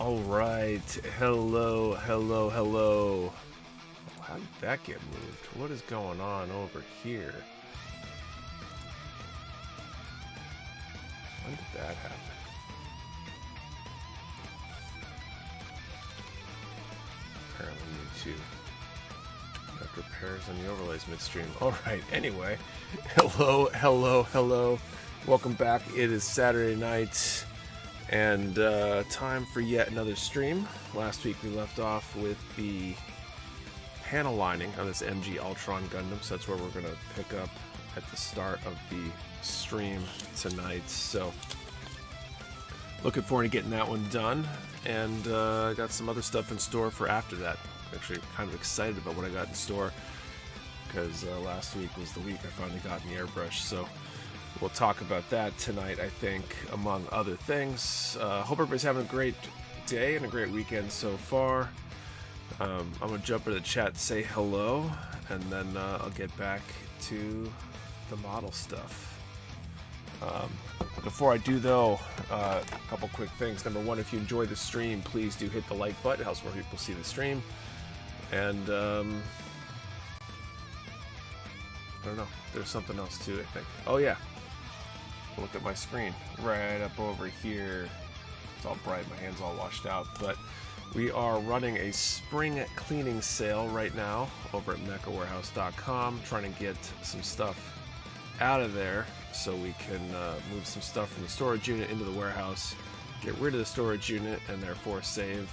All right, hello. Oh, how did that get moved? What is going on over here? When did that happen? Apparently need to conduct repairs on the overlays midstream. All right, anyway, hello. Welcome back. It is Saturday night. And time for yet another stream. Last week we left off with the panel lining on this MG Ultron Gundam, so that's where we're going to pick up at the start of the stream tonight. So looking forward to getting that one done, and I got some other stuff in store for after that. Actually kind of excited about what I got in store, because last week was the week I finally got in the airbrush, so we'll talk about that tonight, I think, among other things. Hope everybody's having a great day and a great weekend so far. I'm going to jump into the chat, say hello, and then I'll get back to the model stuff. Before I do, though, a couple quick things. Number one, if you enjoy the stream, please do hit the like button. It helps more people see the stream. And I don't know. There's something else, too, I think. Oh, yeah. Look at my screen right up over here. It's all bright, my hand's all washed out, but we are running a spring cleaning sale right now over at mechawarehouse.com, trying to get some stuff out of there so we can move some stuff from the storage unit into the warehouse, get rid of the storage unit, and therefore save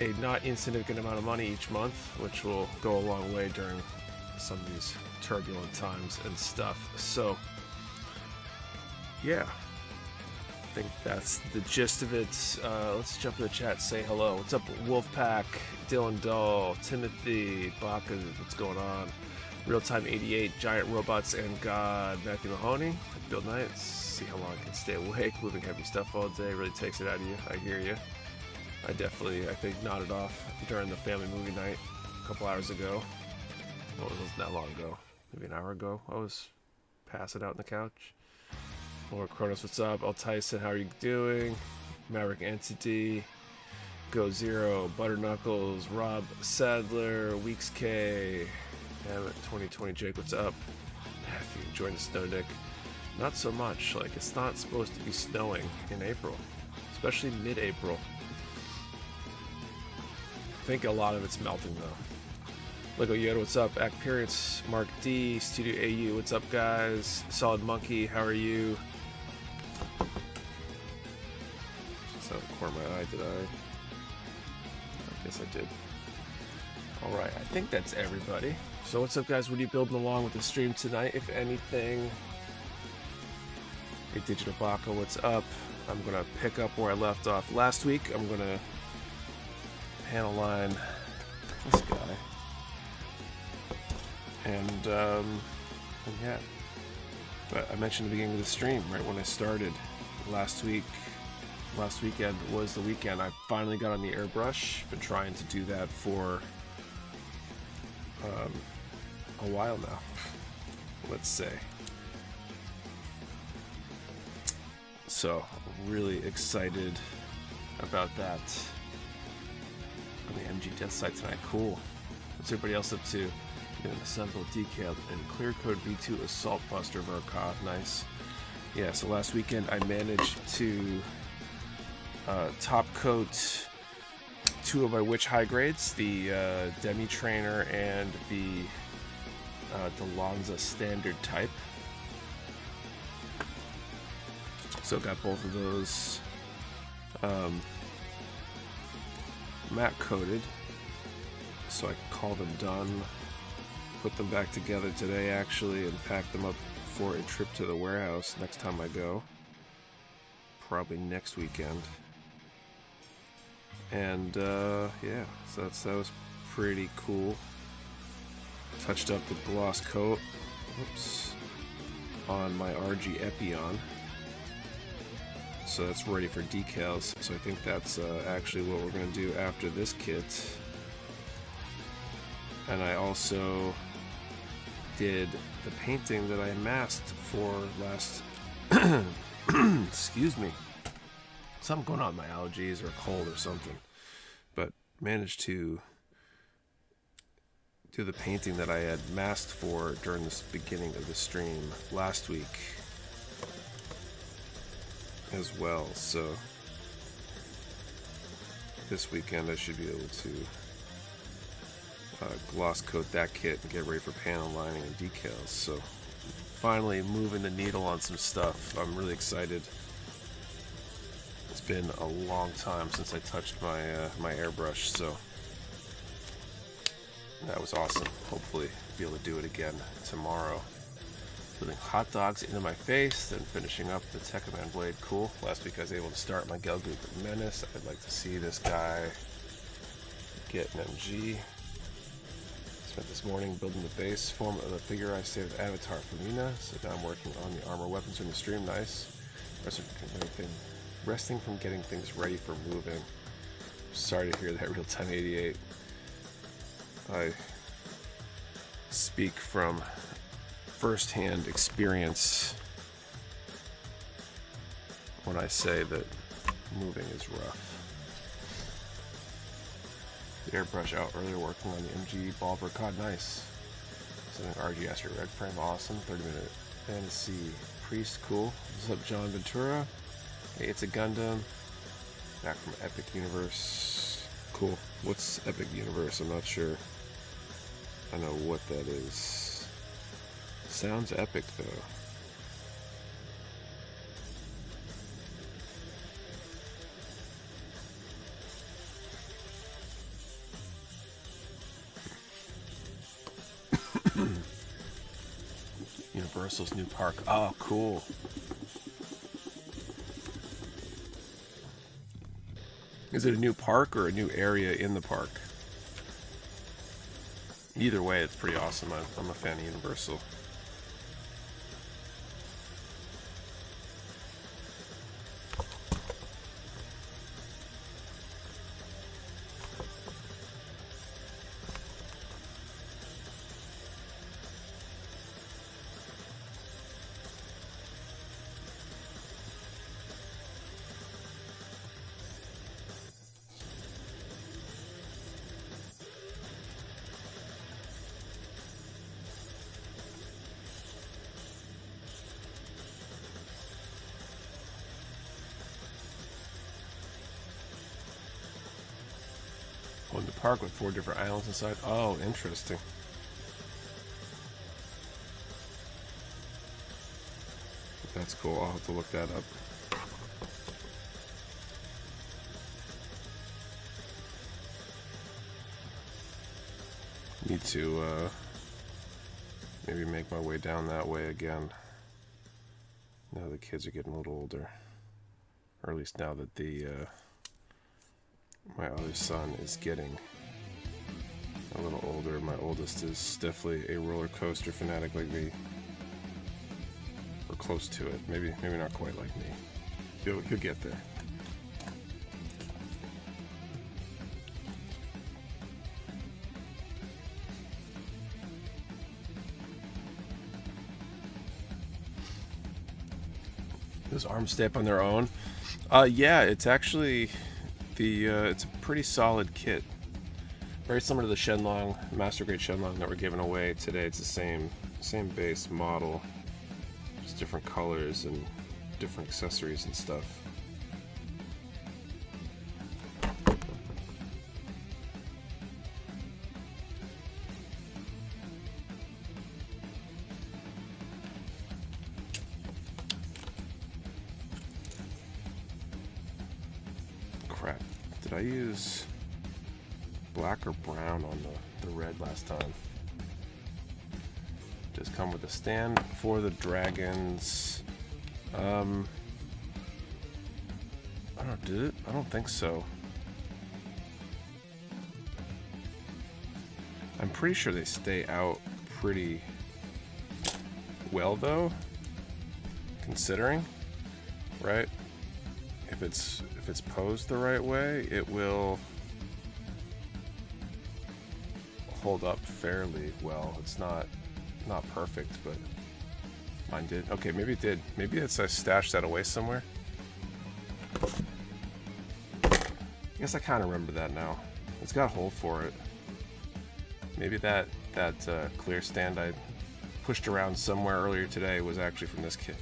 a not insignificant amount of money each month, which will go a long way during some of these turbulent times and stuff. So yeah, I think that's the gist of it. Let's jump to the chat, say hello. What's up, Wolfpack, Dylan Dahl, Timothy, Baka, what's going on? Real-Time 88, Giant Robots and God, Matthew Mahoney, Bill Knight, see how long I can stay awake, moving heavy stuff all day, really takes it out of you, I hear you. I think, nodded off during the family movie night a couple hours ago. Well, it wasn't that long ago, maybe an hour ago. I was passing out on the couch. More Kronos, what's up? El Tyson, how are you doing? Maverick Entity, Go Zero, Butter Knuckles, Rob Sadler, Weeks K, Hammett 2020, Jake, what's up? Matthew, enjoying the snow, Nick. Not so much. Like, it's not supposed to be snowing in April, especially mid-April. I think a lot of it's melting though. Lego Yoda, what's up? Appearance, Mark D, Studio AU, what's up, guys? Solid Monkey, how are you? Just out of the corner of my eye, did I? I guess I did. Alright, I think that's everybody. So what's up, guys? What are you building along with the stream tonight, if anything? Hey, Digital Baka, what's up? I'm going to pick up where I left off last week. I'm going to panel line this guy. And yeah. But I mentioned at the beginning of the stream, right when I started last weekend was the weekend I finally got on the airbrush. Been trying to do that for a while now, let's say. So really excited about that on the MG Death site tonight. Cool. What's everybody else up to? An assembled, decaled, and clear code V2 Assault Buster Verka. Nice. Yeah, so last weekend I managed to top coat two of my Witch high grades, the Demi Trainer and the Delonza Standard type. So got both of those matte coated, so I call them done. Put them back together today actually and pack them up for a trip to the warehouse next time I go. Probably next weekend. And yeah, so that was pretty cool. Touched up the gloss coat, whoops, on my RG Epion. So that's ready for decals. So I think that's actually what we're going to do after this kit. And I also did the painting that I masked for last excuse me, something going on with my allergies or a cold or something. But managed to do the painting that I had masked for during this beginning of the stream last week as well. So this weekend I should be able to gloss coat that kit and get ready for panel lining and decals. So finally moving the needle on some stuff. I'm really excited. It's been a long time since I touched my my airbrush, so that was awesome. Hopefully be able to do it again tomorrow. Putting hot dogs into my face, then finishing up the Tekkaman blade. Cool. Last week I was able to start my Gelgoop Menace. I'd like to see this guy get an MG. Spent this morning building the base form of the figure I saved avatar for Mina. So now I'm working on the armor weapons from the stream. Nice. Resting from getting things ready for moving. Sorry to hear that, Real Time 88. I speak from first-hand experience when I say that moving is rough. The airbrush out earlier working on the MG ball cod. Nice. Something RGS or red frame, awesome. 30-minute fantasy priest, cool. What's up, John Ventura? Hey, it's a Gundam. Back from Epic Universe. Cool. What's Epic Universe? I'm not sure I know what that is. Sounds epic though. Universal's new park. Oh, cool. Is it a new park or a new area in the park? Either way, it's pretty awesome. I'm a fan of Universal. The park with 4 different islands inside. Oh, interesting. That's cool. I'll have to look that up. Need to maybe make my way down that way again. Now the kids are getting a little older. Or at least now that the my other son is getting a little older. My oldest is definitely a roller coaster fanatic like me. Or close to it. Maybe not quite like me. He'll get there. Does arms stay up on their own? Yeah, it's actually it's a pretty solid kit. Very similar to the Shenlong, Master Grade Shenlong that we're giving away today. It's the same base model, just different colors and different accessories and stuff. Crap. Did I use black or brown on the red last time? Just come with a stand for the dragons. I don't do it. I don't think so. I'm pretty sure they stay out pretty well though, considering, right? If it's posed the right way, it will hold up fairly well. It's not perfect, but mine did. Okay, maybe it did. Maybe it's I stashed that away somewhere. guess I kind of remember that now. It's got a hole for it. Maybe that clear stand I pushed around somewhere earlier today was actually from this kit.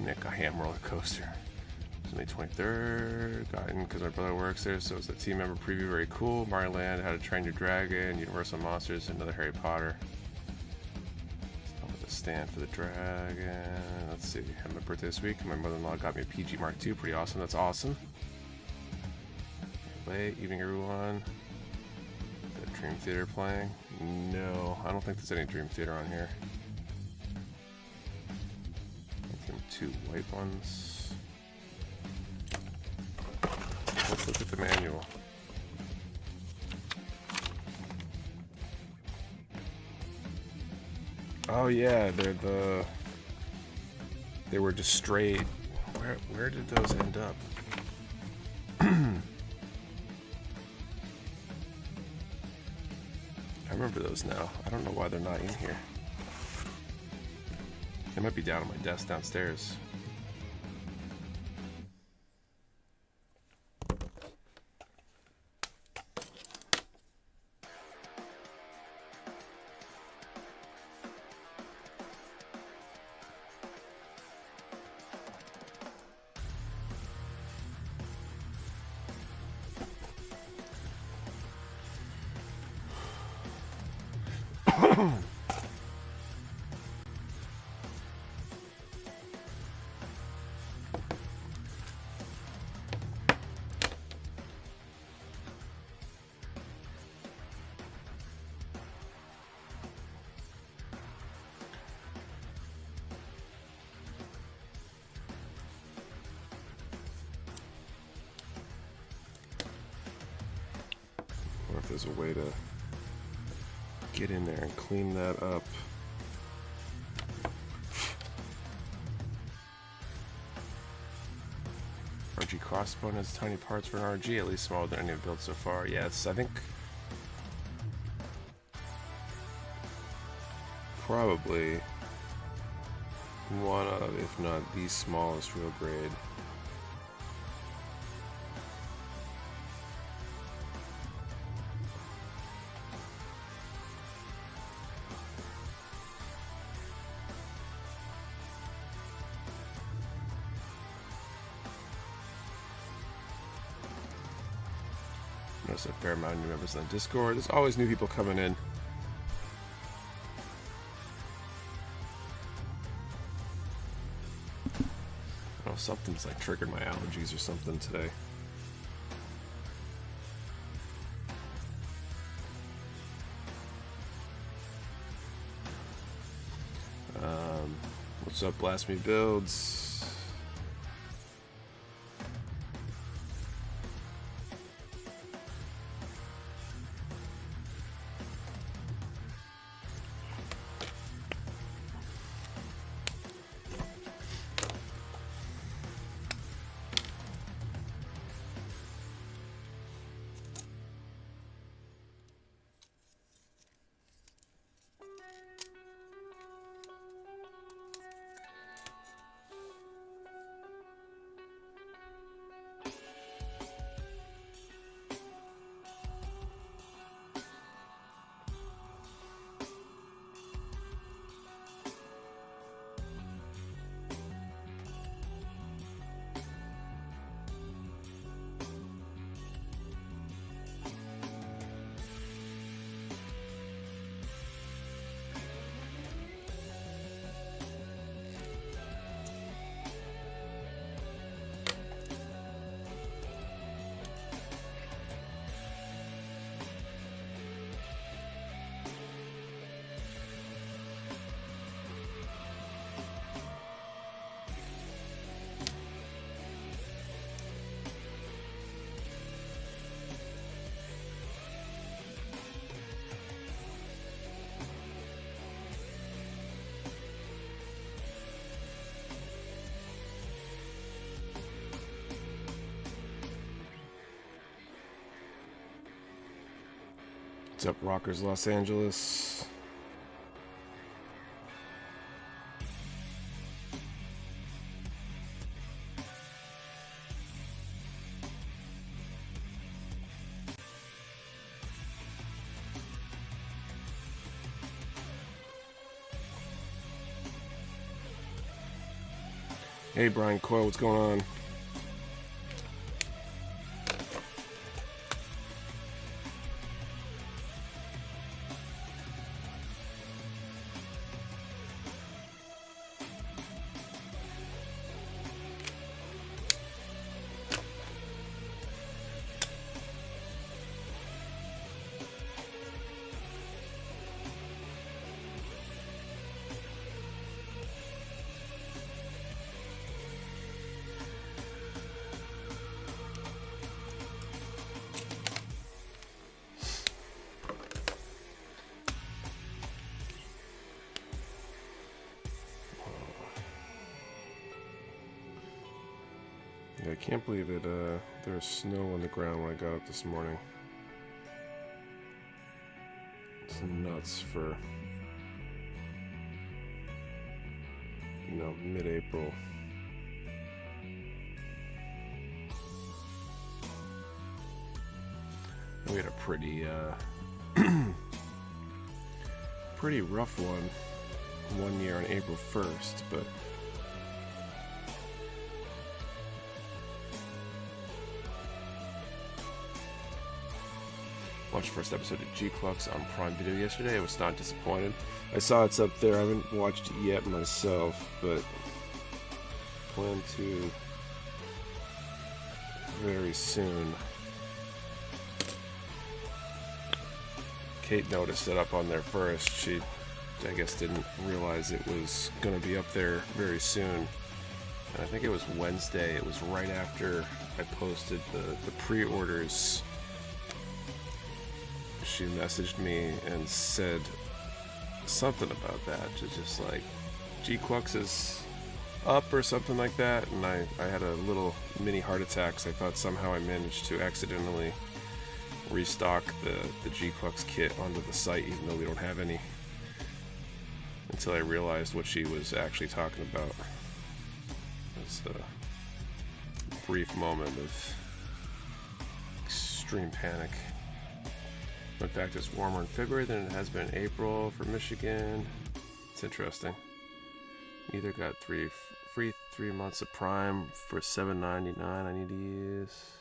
Nick, a ham roller coaster. It's May 23rd. Got in because my brother works there, so it's a team member preview. Very cool. Mario Land, How to Train Your Dragon, Universal Monsters, another Harry Potter. With a stand for the dragon. Let's see. I had my birthday this week. My mother-in-law got me a PG Mark II. Pretty awesome. That's awesome. Late evening, everyone. Got Dream Theater playing? No, I don't think there's any Dream Theater on here. Two white ones. Let's look at the manual. Oh yeah, they were just straight. Where did those end up? I remember those now. I don't know why they're not in here. They might be down on my desk downstairs. If there's a way to get in there and clean that up. RG crossbow has tiny parts for an RG, at least smaller than any I've built so far. Yeah, it's, I think, probably one of, if not the smallest real grade. Notice a fair amount of new members on Discord. There's always new people coming in. Oh, something's like triggered my allergies or something today. What's up, Blast Me Builds? What's up, Rockers Los Angeles? Hey Brian Coyle, what's going on? Yeah, I can't believe it. There was snow on the ground when I got up this morning. It's nuts for, you know, mid-April. We had a pretty, pretty rough one year on April 1st, but watched the first episode of G-Clux on Prime Video yesterday. I was not disappointed. I saw it's up there. I haven't watched it yet myself, but plan to very soon. Kate noticed it up on there first. She, I guess, didn't realize it was going to be up there very soon. And I think it was Wednesday. It was right after I posted the pre-orders. She messaged me and said something about that, just like G-Clux is up or something like that, and I had a little mini heart attack because I thought somehow I managed to accidentally restock the G-Clux kit onto the site even though we don't have any, until I realized what she was actually talking about. It was a brief moment of extreme panic. In fact, it's warmer in February than it has been in April for Michigan. It's interesting. Either got free 3 months of Prime for $7.99. I need to use.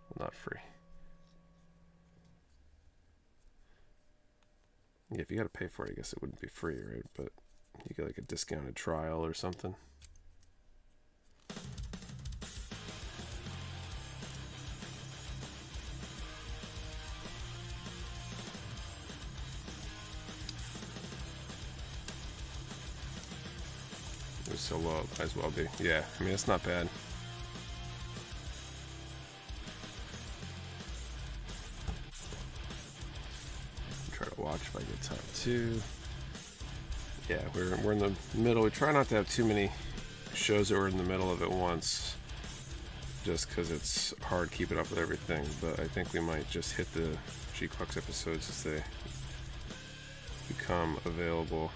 Well, not free. Yeah, if you gotta pay for it, I guess it wouldn't be free, right? But you get like a discounted trial or something. It was so low, might as well be. Yeah, I mean, it's not bad. Try to watch if I get time too. Yeah, we're in the middle. We try not to have too many shows that we're in the middle of at once, just because it's hard keeping up with everything. But I think we might just hit the G-Clux episodes as they become available.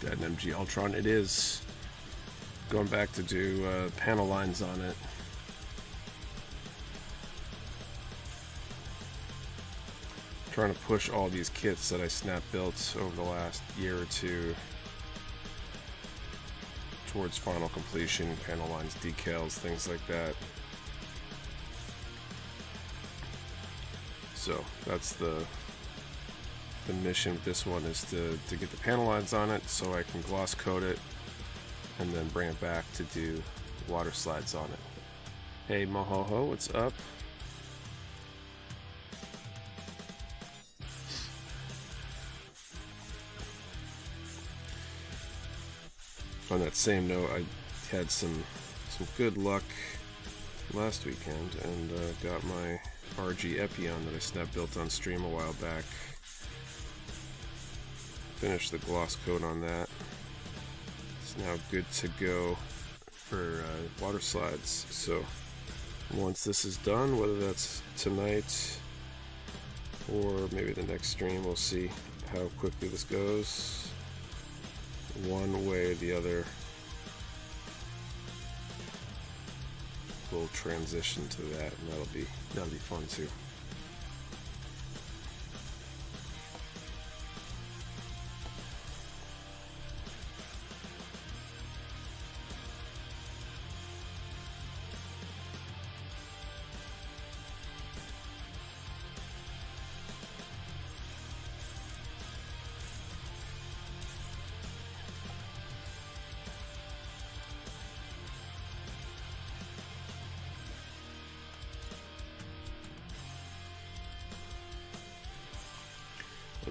That MG Ultron, it is. Going back to do panel lines on it. Trying to push all these kits that I snap built over the last year or two towards final completion, panel lines, decals, things like that. So that's the the mission with this one is to get the panel lines on it so I can gloss coat it and then bring it back to do water slides on it. Hey Mohoho, what's up? On that same note, I had some good luck last weekend and got my RG Epion that I snap built on stream a while back. Finished the gloss coat on that. It's now good to go for water slides. So once this is done, whether that's tonight or maybe the next stream, we'll see how quickly this goes. One way or the other, we'll transition to that, and that'll be fun too.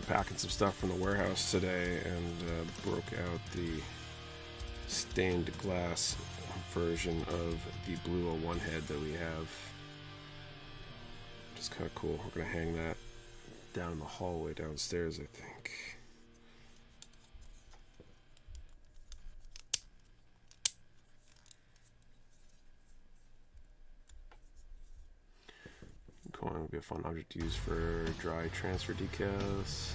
Packing some stuff from the warehouse today and broke out the stained glass version of the Blue 01 head that we have. Just kind of cool. We're going to hang that down in the hallway downstairs, I think. Coin would be a fun object to use for dry transfer decals.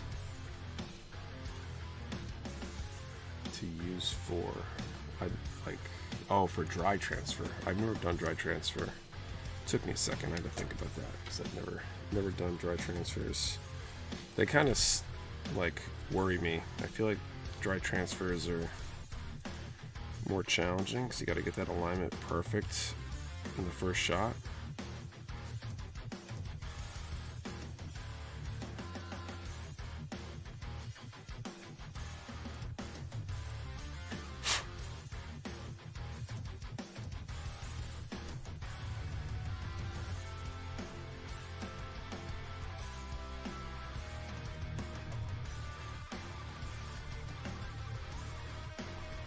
To use for, for dry transfer. I've never done dry transfer. It took me a second. I had to think about that because I've never done dry transfers. They kind of worry me. I feel like dry transfers are more challenging because you got to get that alignment perfect in the first shot.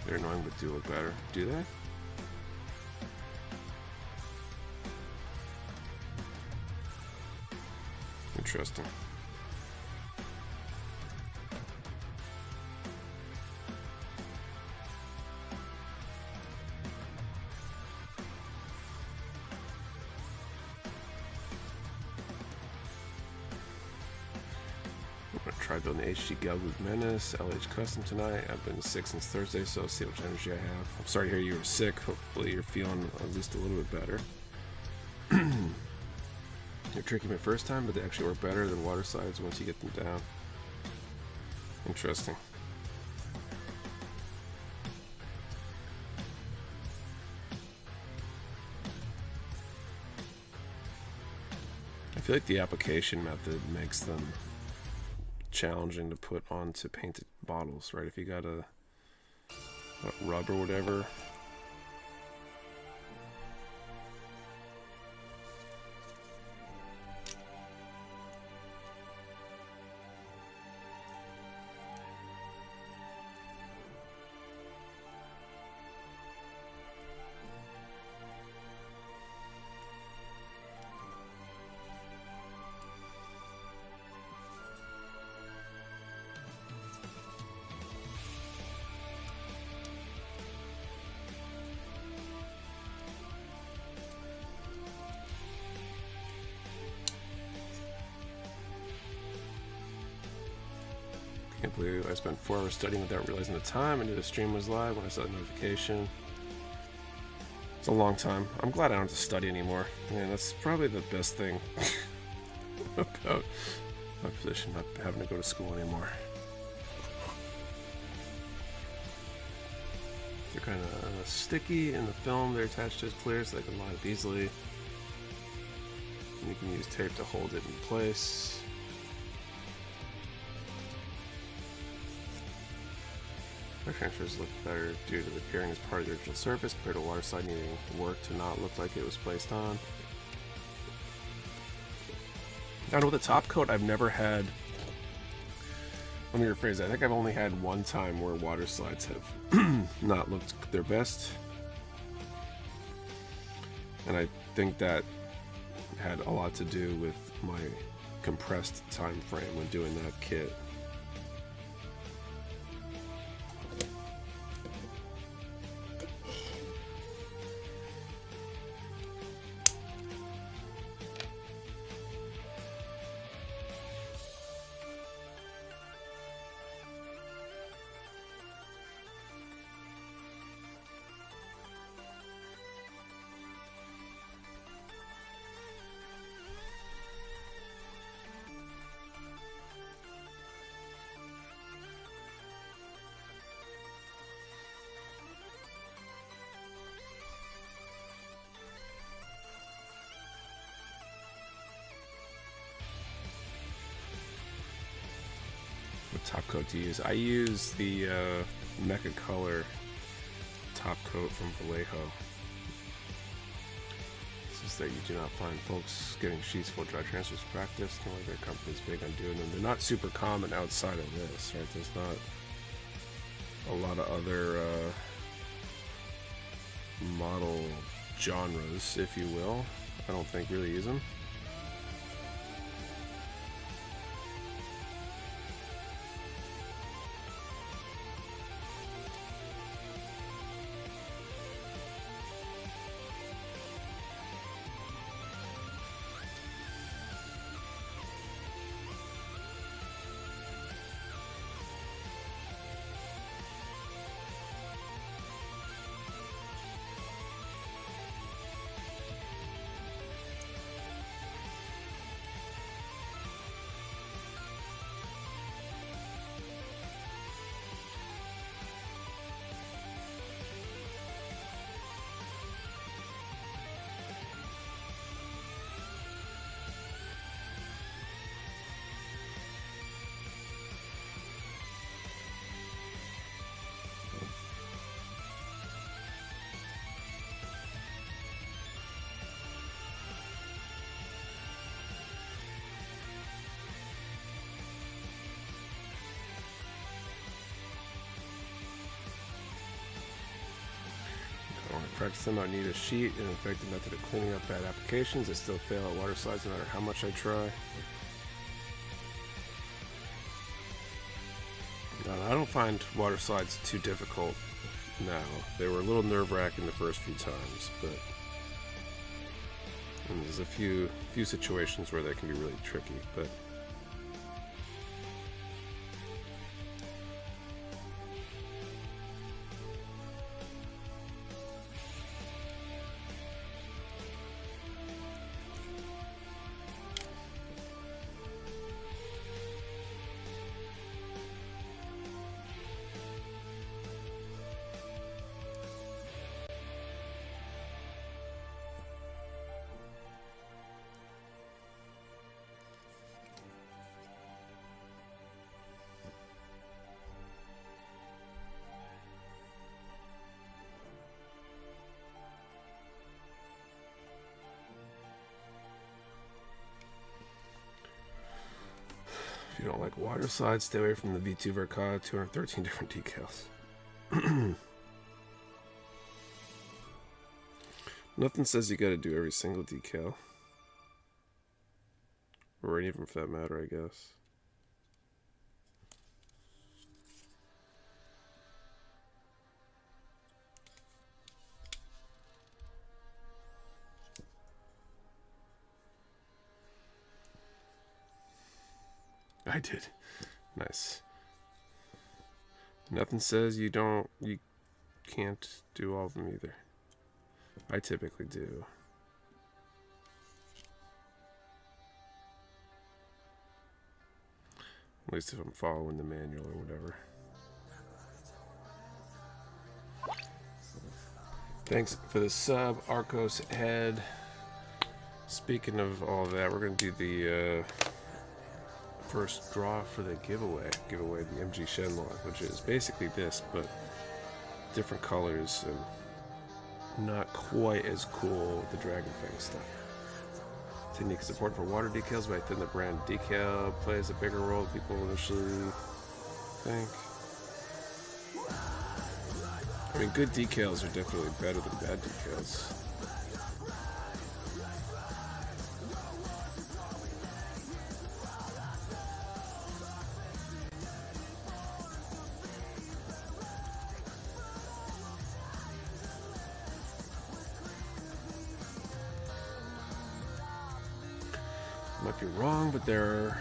They're annoying but do look better. Do they? Interesting. Try building HD Galgood Menace, LH Custom tonight. I've been sick since Thursday, so see how much energy I have. I'm sorry to hear you were sick. Hopefully you're feeling at least a little bit better. You're tricky my first time, but they actually work better than water slides once you get them down. Interesting. I feel like the application method makes them challenging to put onto painted bottles, right? If you got a rub or whatever. Can't believe I spent 4 hours studying without realizing the time. I knew the stream was live when I saw the notification. It's a long time. I'm glad I don't have to study anymore. Man, that's probably the best thing about my position, not having to go to school anymore. They're kind of sticky in the film. They're attached to clear so they can line up easily. And you can use tape to hold it in place. Our transfers look better due to the appearing as part of the original surface compared to water slide needing work to not look like it was placed on. I know with the top coat, I've never had. Let me rephrase that. I think I've only had one time where water slides have not looked their best. And I think that had a lot to do with my compressed time frame when doing that kit. Top coat to use. I use the Mecha Color top coat from Vallejo. This is that you do not find folks getting sheets full dry transfers practice. No other company's big on doing them. They're not super common outside of this, right? There's not a lot of other model genres, if you will. I don't think really use them. Practice them, I need a sheet, an effective method of cleaning up bad applications. I still fail at water slides no matter how much I try. I don't find water slides too difficult now. They were a little nerve-wracking the first few times, but there's a few situations where they can be really tricky, but if you don't like water slides, stay away from the V2 Verkada 213 different decals. Nothing says you gotta do every single decal. Or any of them for that matter, I guess. I did. Nice. Nothing says you can't do all of them either. I typically do. At least if I'm following the manual or whatever. Thanks for the sub, Arcos Head. Speaking of all that, we're going to do the first draw for the giveaway. Give away the MG Shenlong, which is basically this, but different colors and not quite as cool with the Dragon Fang stuff. Technique is important for water decals, but I think the brand decal plays a bigger role than people initially think. I mean, good decals are definitely better than bad decals. Might be wrong, but are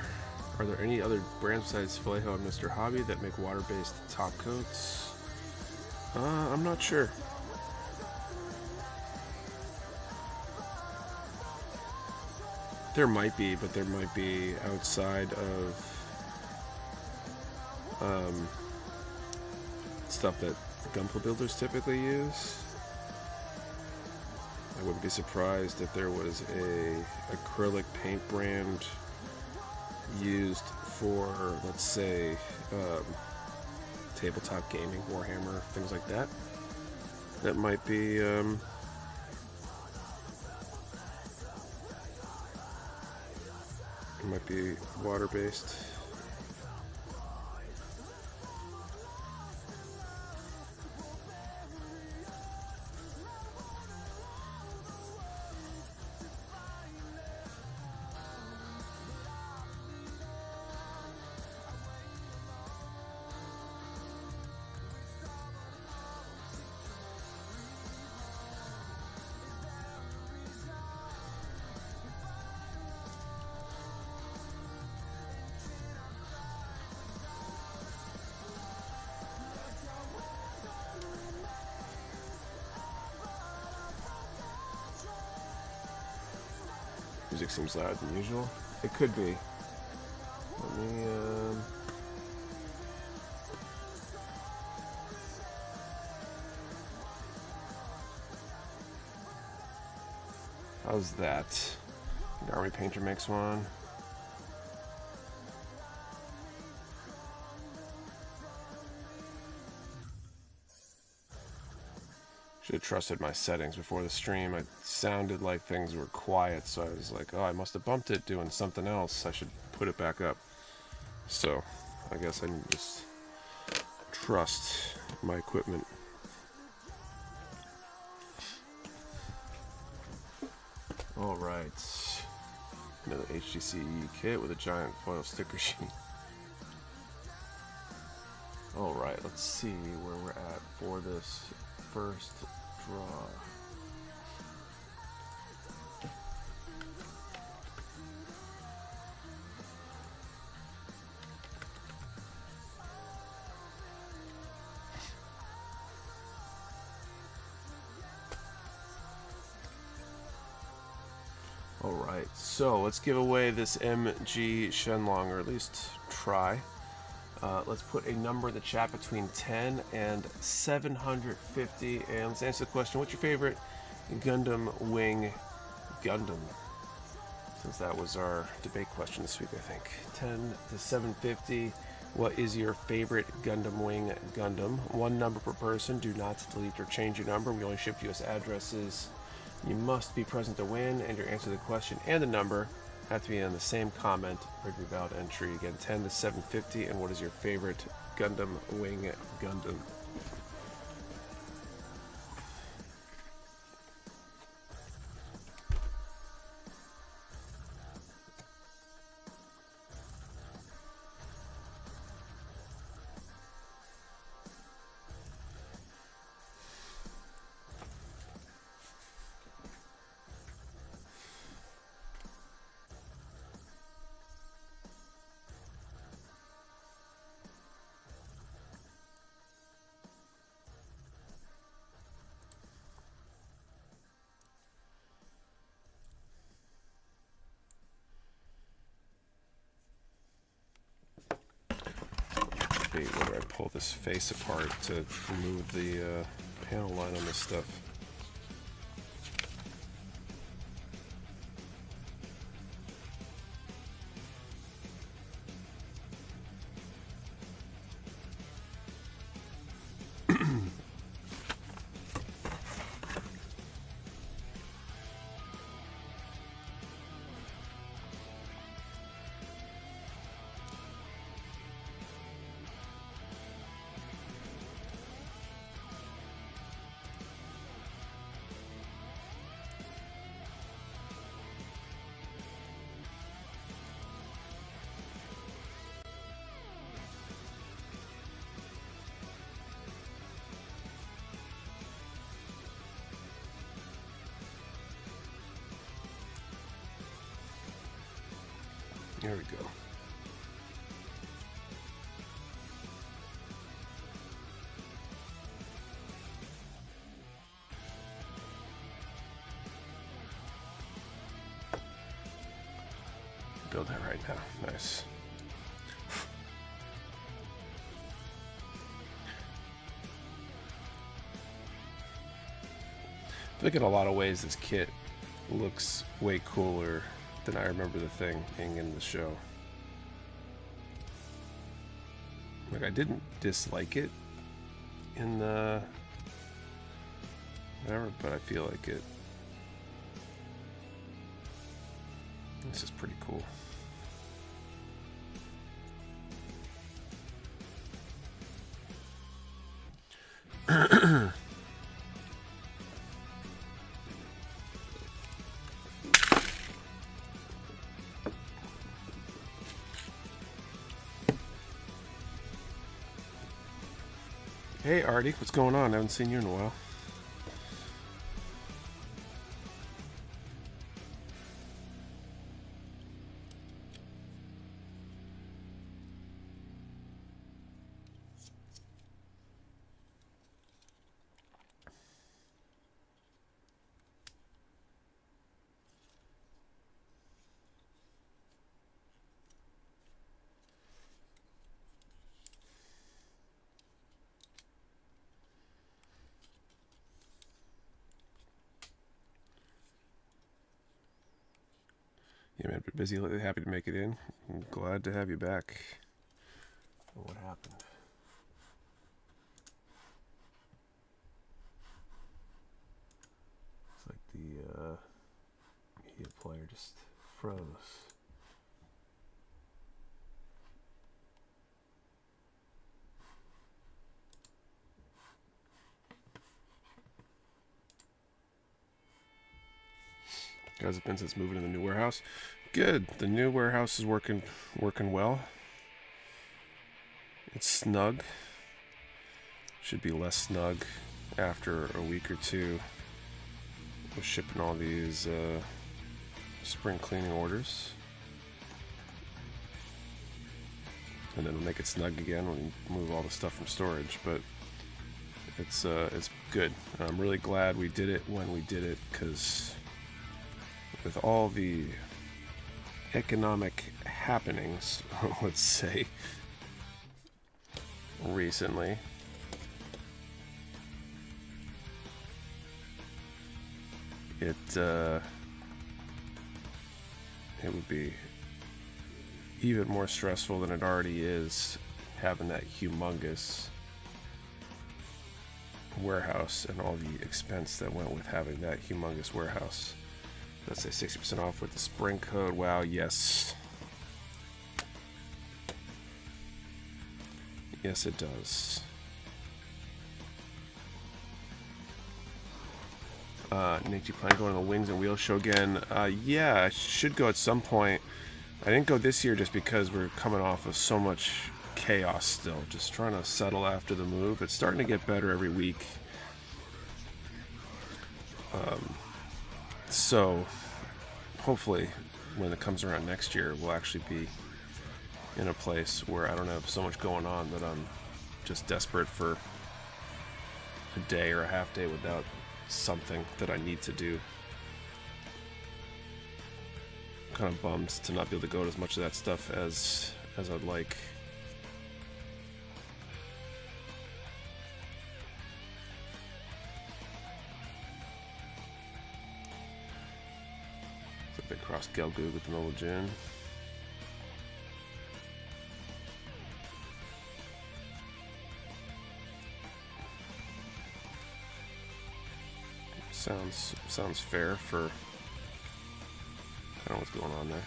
there any other brands besides Vallejo and Mr. Hobby that make water-based top coats? I'm not sure. There might be, but there might be outside of stuff that gunpla builders typically use. I wouldn't be surprised if there was a acrylic paint brand used for, let's say, tabletop gaming, Warhammer, things like that. That might be water-based. Music seems louder than usual. It could be. Let me, how's that? The Army Painter makes one. Should have trusted my settings before the stream. It sounded like things were quiet, so I was like, oh, I must have bumped it doing something else. I should put it back up. So, I guess I need to just trust my equipment. Alright. Another HGCE kit with a giant foil sticker sheet. Alright, let's see where we're at for this first draw. Alright, so let's give away this MG Shenlong, or at least try. Let's put a number in the chat between 10 and 750, and let's answer the question, what's your favorite Gundam Wing Gundam? Since that was our debate question this week, I think. 10 to 750, what is your favorite Gundam Wing Gundam? One number per person, do not delete or change your number, we only ship US addresses. You must be present to win, and your answer to the question and the number have to be in the same comment for every valid entry. Again, 10 to 750, and what is your favorite Gundam Wing Gundam? Where do I pull this face apart to remove the panel line on this stuff? Here we go. Build that right now. Nice. I think in a lot of ways this kit looks way cooler than I remember the thing being in the show. Like, I didn't dislike it in the whatever, but I feel like it. This is pretty cool. Hey Artie, what's going on? I haven't seen you in a while. Yeah, man, been busy lately. Happy to make it in. I'm glad to have you back. What happened? It's like the media player just froze. Guys, it's been since moving to the new warehouse. Good. The new warehouse is working well. It's snug. Should be less snug after a week or two. We're shipping all these spring cleaning orders, and then we'll make it snug again when we move all the stuff from storage. But it's good. I'm really glad we did it when we did it, because with all the economic happenings, let's say, recently, it would be even more stressful than it already is, having that humongous warehouse and all the expense that went with having that humongous warehouse. Let's say 60% off with the spring code. Wow, yes. Yes, it does. Nick, you plan on going to the Wings and Wheels show again? Yeah, I should go at some point. I didn't go this year just because we're coming off of so much chaos still. Just trying to settle after the move. It's starting to get better every week. So hopefully when it comes around next year, we'll actually be in a place where I don't have so much going on that I'm just desperate for a day or a half day without something that I need to do. I'm kind of bummed to not be able to go to as much of that stuff as I'd like. They crossed Gelgoog with the Noble Jin. Sounds fair for I don't know what's going on there.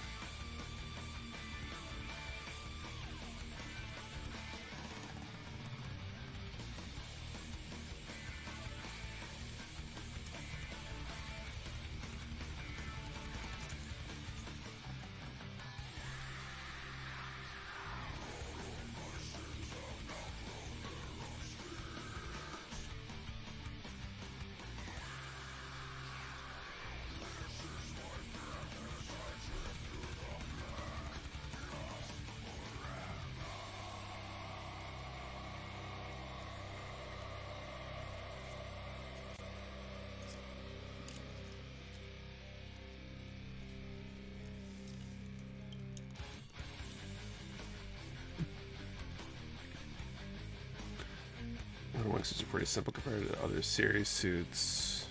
boxes are pretty simple compared to other series suits.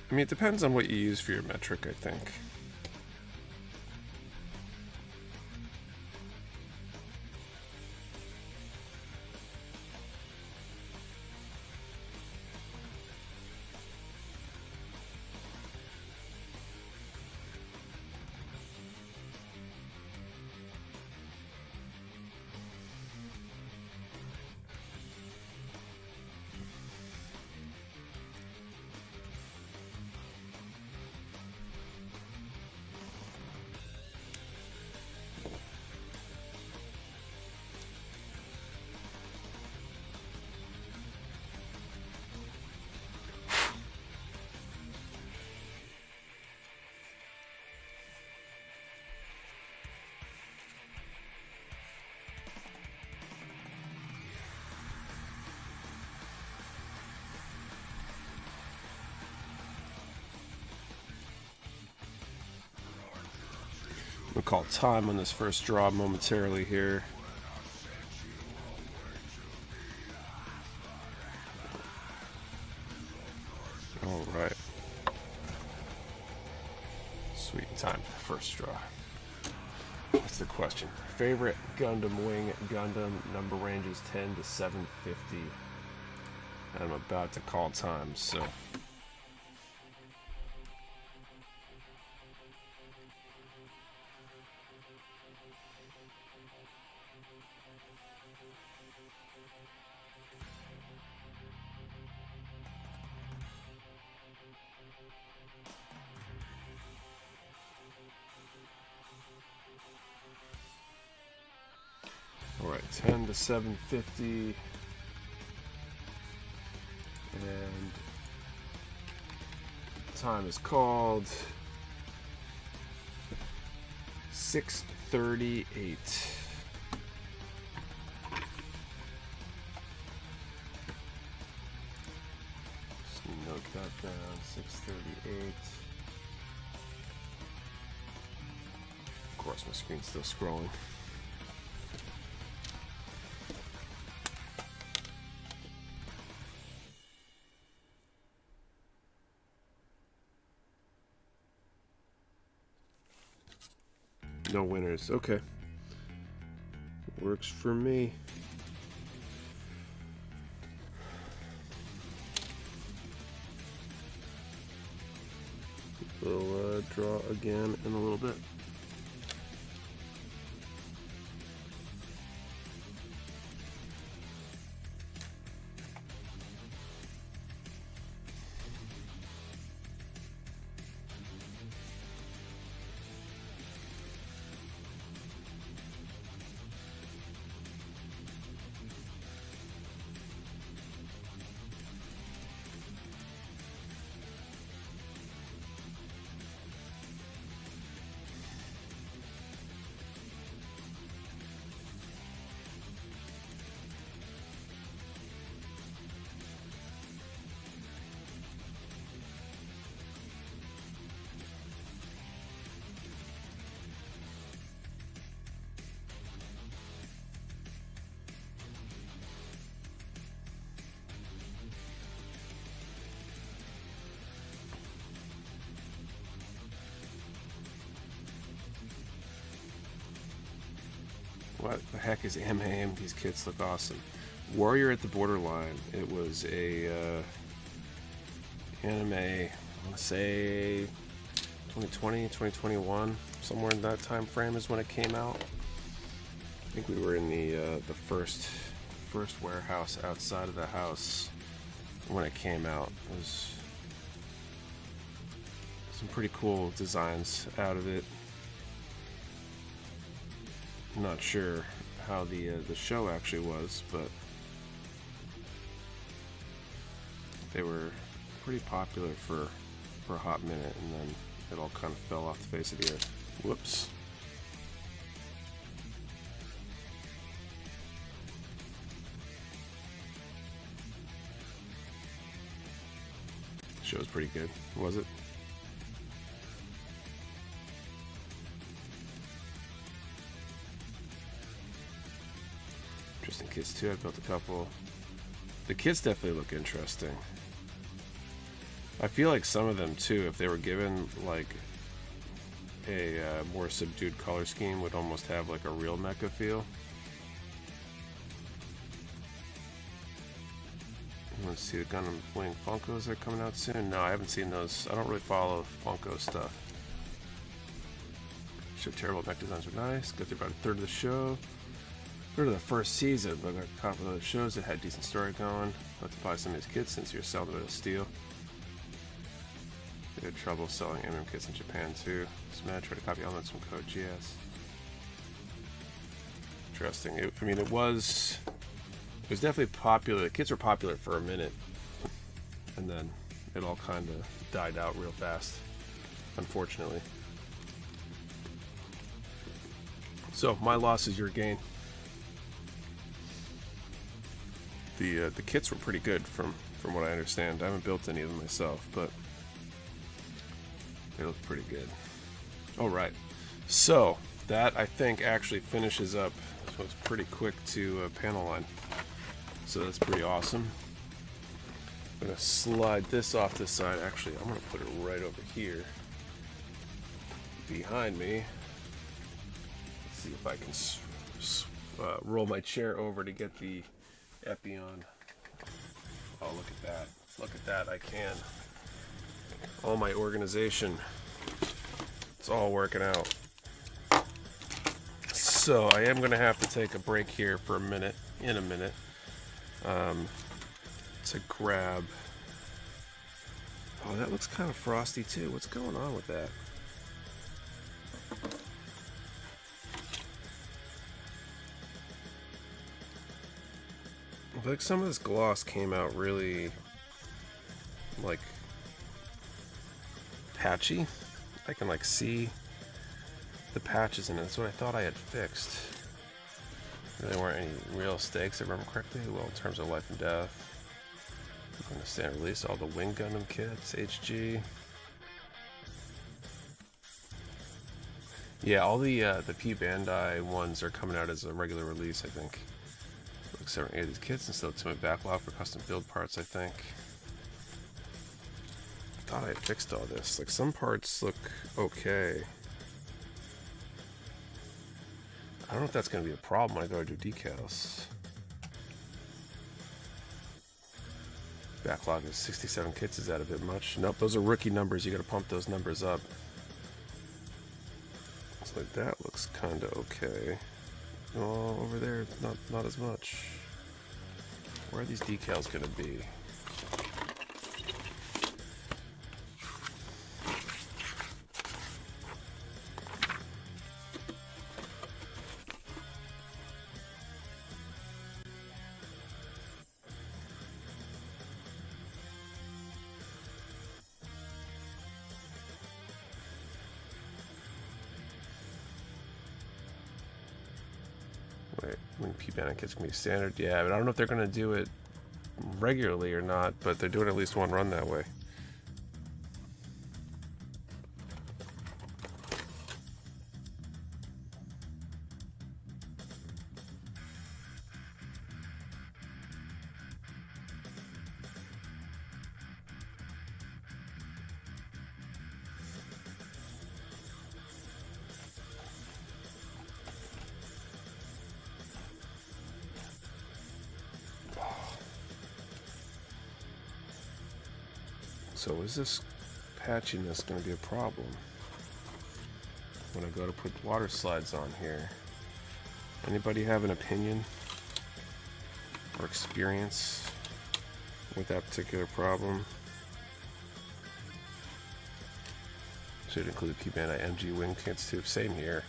I mean, it depends on what you use for your metric, I think. We'll call time on this first draw momentarily here. All right. Sweet time for the first draw. What's the question? Favorite Gundam Wing Gundam, number range is 10 to 750. I'm about to call time, so. All right, 10 to 750. And time is called 6:38. Just note that down, 6:38. Of course, my screen's still scrolling. No winners. Okay. Works for me. We'll draw again in a little bit. What the heck is AIM? These kits look awesome. Warrior at the Borderline. It was a anime, I want to say 2020, 2021, somewhere in that time frame is when it came out. I think we were in the first warehouse outside of the house when it came out. It was some pretty cool designs out of it. I'm not sure how the show actually was, but they were pretty popular for a hot minute, and then it all kind of fell off the face of the earth. Whoops. Show's pretty good, was it? Interesting kits too. I built a couple. The kits definitely look interesting. I feel like some of them too, if they were given like a more subdued color scheme, would almost have like a real mecha feel. Let's see, the Gundam Wing Funkos are coming out soon. No, I haven't seen those. I don't really follow Funko stuff. Show terrible mech designs are nice. Got through about a third of the show. Third of the first season, but I got caught with other shows that had decent story going. About to buy some of these kits since you're selling a bit of steel. They had trouble selling MM kits in Japan too. Smash tried to copy elements from Code GS. Interesting. It was definitely popular. The kits were popular for a minute, and then it all kind of died out real fast, unfortunately. So my loss is your gain. The kits were pretty good from what I understand. I haven't built any of them myself, but they look pretty good. All right, so that I think actually finishes up. So it's pretty quick to panel line. So that's pretty awesome. I'm gonna slide this off this side. Actually, I'm gonna put it right over here behind me. Let's see if I can roll my chair over to get the Epi on. Oh, look at that. Look at that, I can. All my organization. It's all working out. So I am going to have to take a break here for a minute, to grab... Oh, that looks kind of frosty too. What's going on with that? I feel like some of this gloss came out really, like, patchy. I can, like, see the patches in it. That's what I thought I had fixed. There weren't any real stakes, if I remember correctly. Well, in terms of life and death. I'm going to stand release all the Wing Gundam kits, HG. Yeah, all the P Bandai ones are coming out as a regular release, I think. Like 7 or 8 of these kits and still to my backlog for custom build parts, I think. I thought I had fixed all this. Like, some parts look okay. I don't know if that's going to be a problem when I go to do decals. Backlog is 67 kits. Is that a bit much? Nope, those are rookie numbers. You got to pump those numbers up. Looks like that looks kind of okay. Oh, over there, not as much. Where are these decals going to be? Wait, when P-Bandit kits can be standard? Yeah, but I don't know if they're going to do it regularly or not, but they're doing at least one run that way. So is this patchiness going to be a problem when I go to put water slides on here? Anybody have an opinion or experience with that particular problem? Should include P-Bandai MG wing kits too. Same here.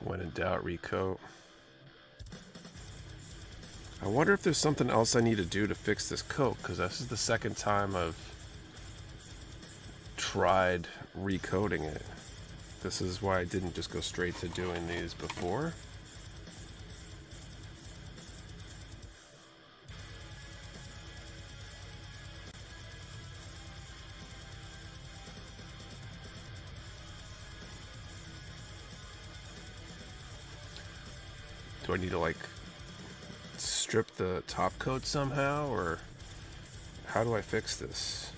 When in doubt, recoat. I wonder if there's something else I need to do to fix this coat, because this is the second time I've tried recoating it. This is why I didn't just go straight to doing these before. Do I need to like strip the top coat somehow, or how do I fix this?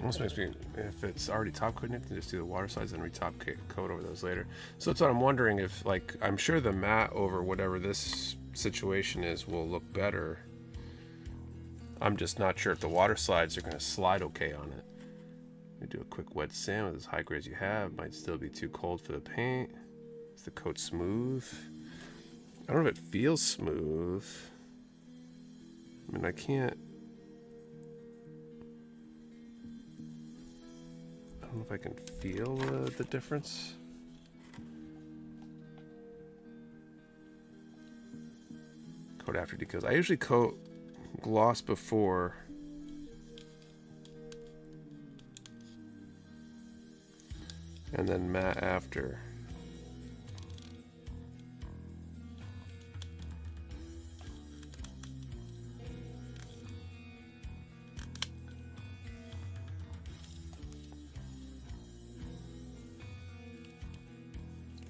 Almost makes me, if it's already top coated, you can just do the water slides and re-top coat over those later. So that's what I'm wondering if, like, I'm sure the matte over whatever this situation is will look better. I'm just not sure if the water slides are going to slide okay on it. You do a quick wet sand with as high grade as you have. Might still be too cold for the paint. Is the coat smooth? I don't know if it feels smooth. I mean, I can't. I don't know if I can feel the difference. Coat after decals. I usually coat gloss before. And then matte after.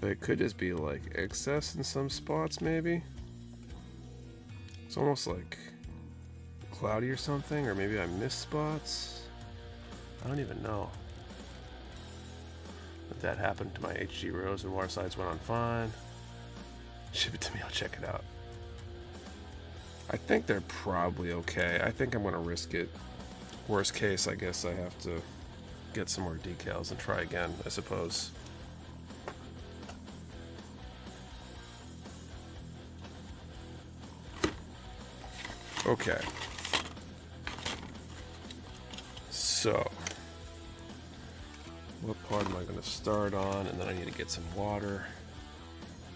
But it could just be like excess in some spots, maybe. It's almost like cloudy or something, or maybe I missed spots. I don't even know. If that happened to my HG rows and water slides went on fine. Ship it to me, I'll check it out. I think they're probably okay. I think I'm gonna risk it. Worst case, I guess I have to get some more decals and try again, I suppose. Okay. So, what part am I going to start on? And then I need to get some water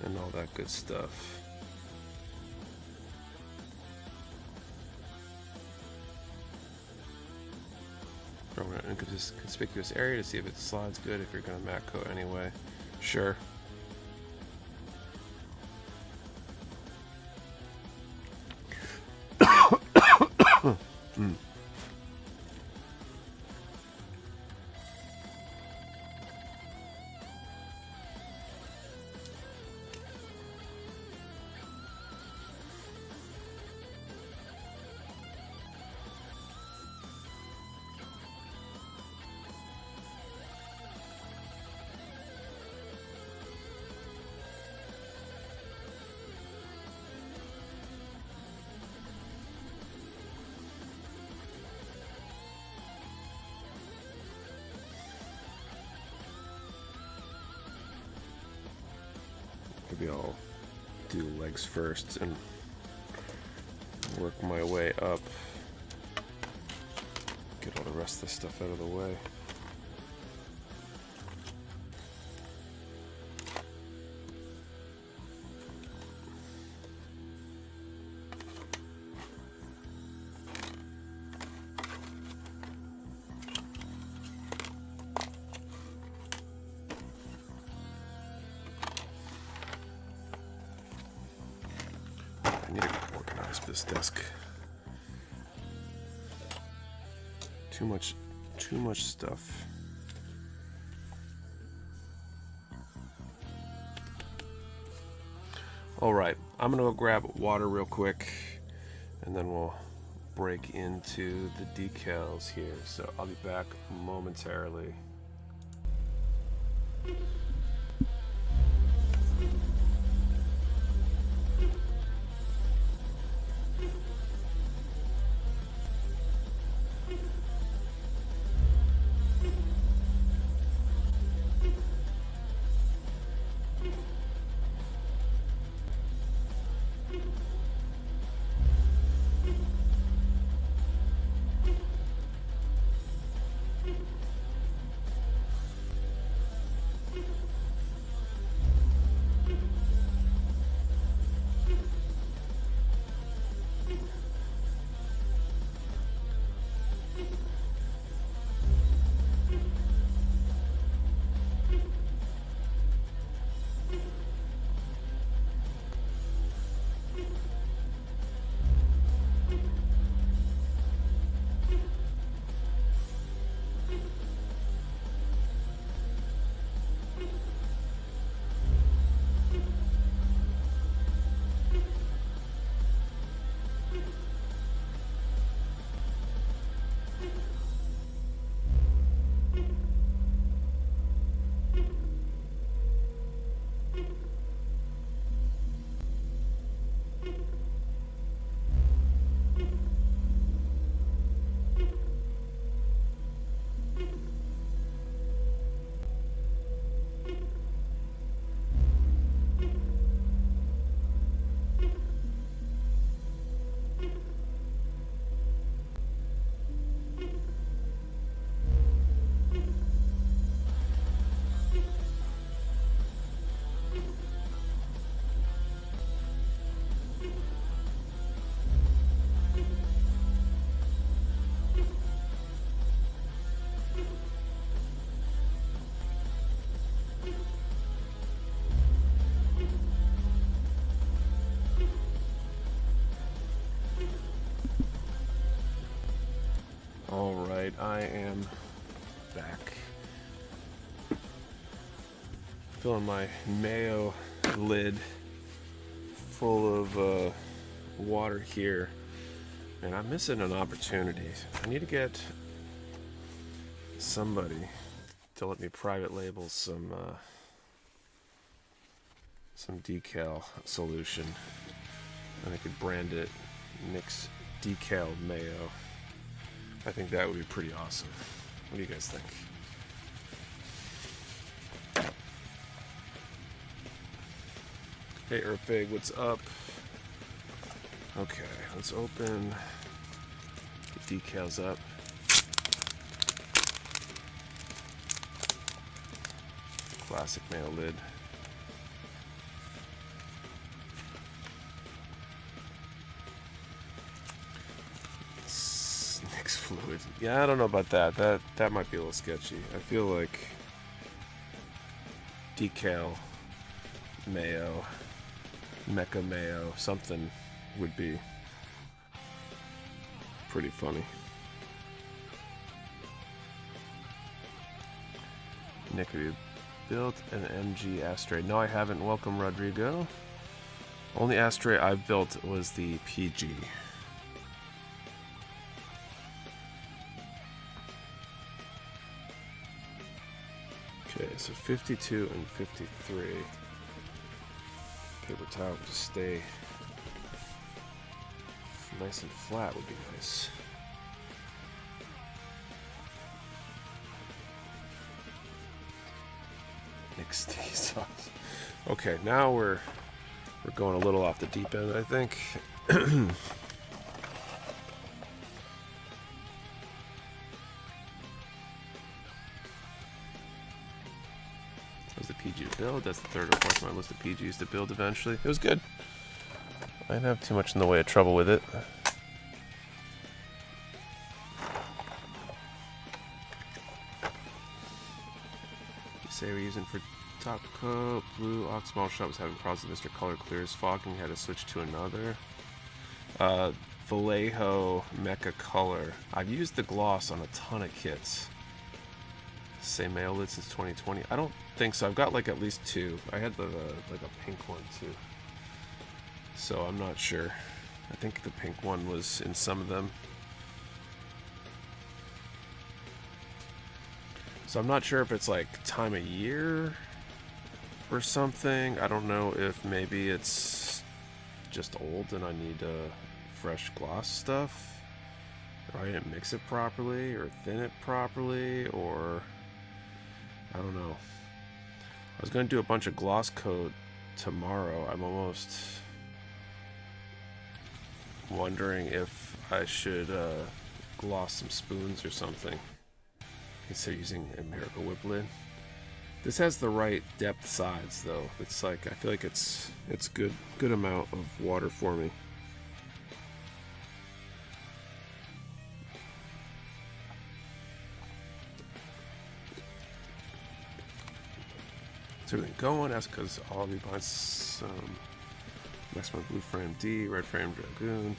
and all that good stuff. From an inconspicuous area to see if it slides good if you're going to matte coat anyway. Sure. Maybe I'll do legs first and work my way up. Get all the rest of the stuff out of the way. I need to organize this desk. Too much stuff. All right, I'm gonna go grab water real quick, and then we'll break into the decals here. So I'll be back momentarily. I am back. Filling my mayo lid full of water here, and I'm missing an opportunity. I need to get somebody to let me private label some decal solution, and I could brand it Nick's Decal Mayo. I think that would be pretty awesome. What do you guys think? Hey Earthfig, what's up? Okay, let's open the decals up. Classic mail lid. Nick's fluid. Yeah, I don't know about that. That might be a little sketchy. I feel like decal mayo, Mecha Mayo, something would be pretty funny. Nick, have you built an MG Astray? No, I haven't. Welcome, Rodrigo. Only Astray I've built was the PG. Okay, so 52 and 53. Paper towel would just stay nice and flat would be nice. Nick's sticky sauce. Okay, now we're going a little off the deep end, I think. The PG to build. That's the third or fourth on my list of PGs to build eventually. It was good. I didn't have too much in the way of trouble with it. You say we're using for top coat. Blue Oxmal shop was having problems with Mr. Color Clear's fogging. Had to switch to another. Vallejo Mecha Color. I've used the gloss on a ton of kits. Same mail lid since 2020. I don't think so. I've got like at least two. I had the like a pink one too. So I'm not sure. I think the pink one was in some of them. So I'm not sure if it's like time of year or something. I don't know if maybe it's just old and I need fresh gloss stuff, or I didn't mix it properly or thin it properly, or I don't know. I was going to do a bunch of gloss coat tomorrow. I'm almost wondering if I should gloss some spoons or something instead of using a Miracle Whip lid. This has the right depth sides though. It's like, I feel like it's good amount of water for me. What's everything going? That's because I'll be buying some next month Blue Frame D, Red Frame Dragoon.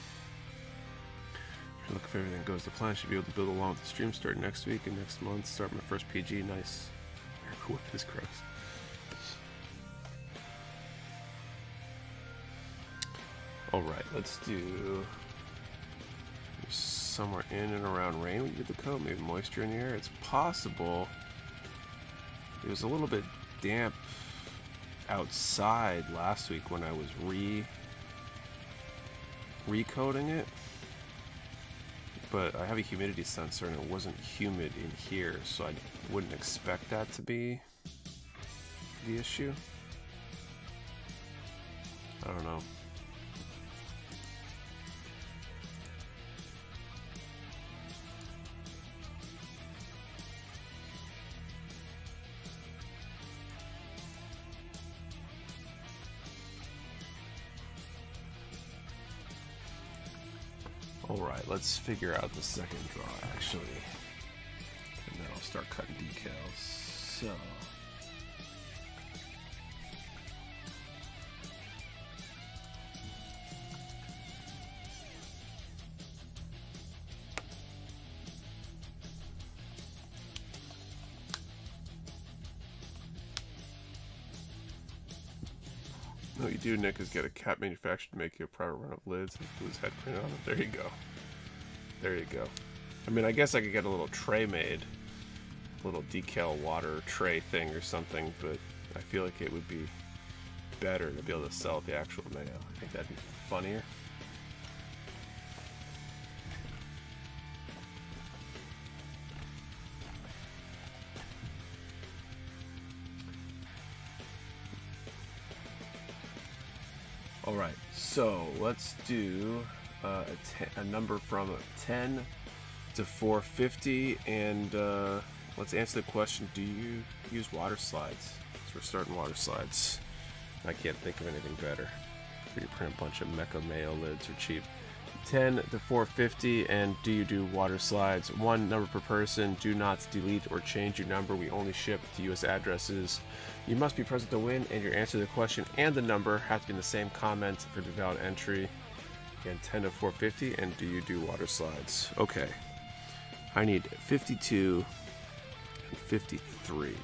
Look, if everything goes to plan, I should be able to build along with the stream start next week and next month. Start my first PG. Nice. Miracle Whip is gross. Alright, let's do somewhere in and around rain when you get the coat. Maybe moisture in the air. It's possible. It was a little bit damp outside last week when I was recoating it, but I have a humidity sensor and it wasn't humid in here, so I wouldn't expect that to be the issue. I don't know. Alright, let's figure out the second draw actually, and then I'll start cutting decals. So What you do, Nick, is get a cap manufacturer to make you a private run of lids and put his head printed on it. There you go. There you go. I mean, I guess I could get a little tray made. A little decal water tray thing or something, but I feel like it would be better to be able to sell the actual mayo. I think that'd be funnier. Alright, so let's do a number from 10 to 450, and let's answer the question, do you use water slides? So we're starting water slides. I can't think of anything better. We can print a bunch of Mecha mayo lids are cheap. 10 to 450, and do you do water slides? One number per person. Do not delete or change your number. We only ship to US addresses. You must be present to win, and your answer to the question and the number have to be in the same comment for the valid entry. Again, 10 to 450, and do you do water slides? Okay. I need 52 and 53.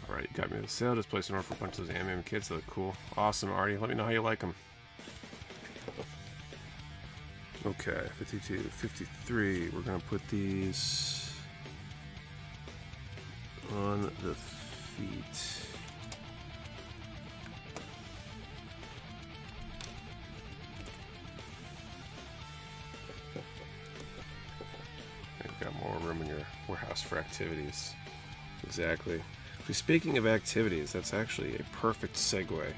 Alright, you got me the sale. Just placed an order for a bunch of those MM kits. They look cool. Awesome, Artie. Let me know how you like them. Okay, 52, 53. We're going to put these on the feet. You've got more room in your warehouse for activities. Exactly. Speaking of activities, that's actually a perfect segue.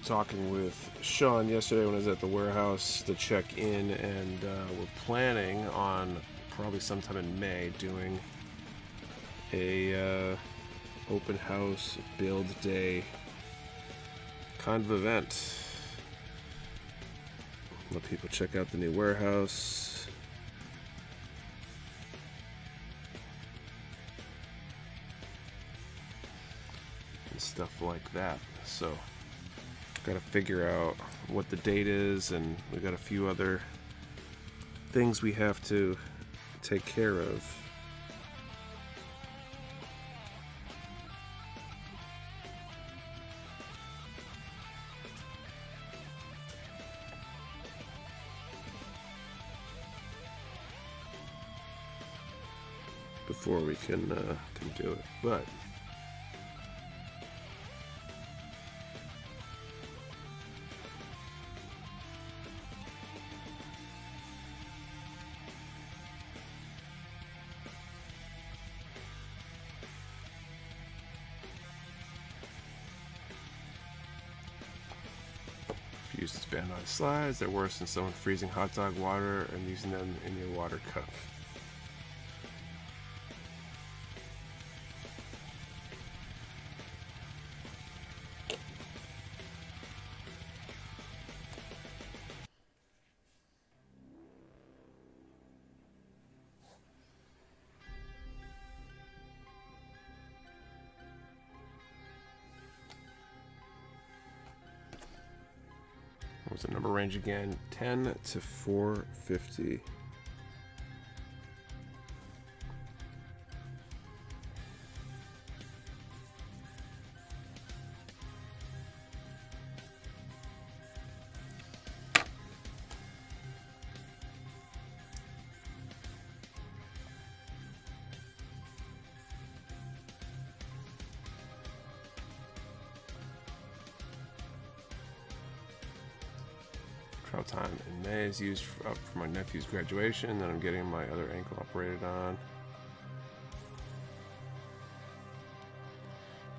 Talking with Sean yesterday when I was at the warehouse to check in, and we're planning on probably sometime in May doing a open house build day kind of event. Let people check out the new warehouse. Stuff like that. So got to figure out what the date is, and we got a few other things we have to take care of. Before we can do it, but use this band on slides. They're worse than someone freezing hot dog water and using them in your water cup. What's the number range again? 10 to 450. Travel time in May is used for my nephew's graduation. Then I'm getting my other ankle operated on.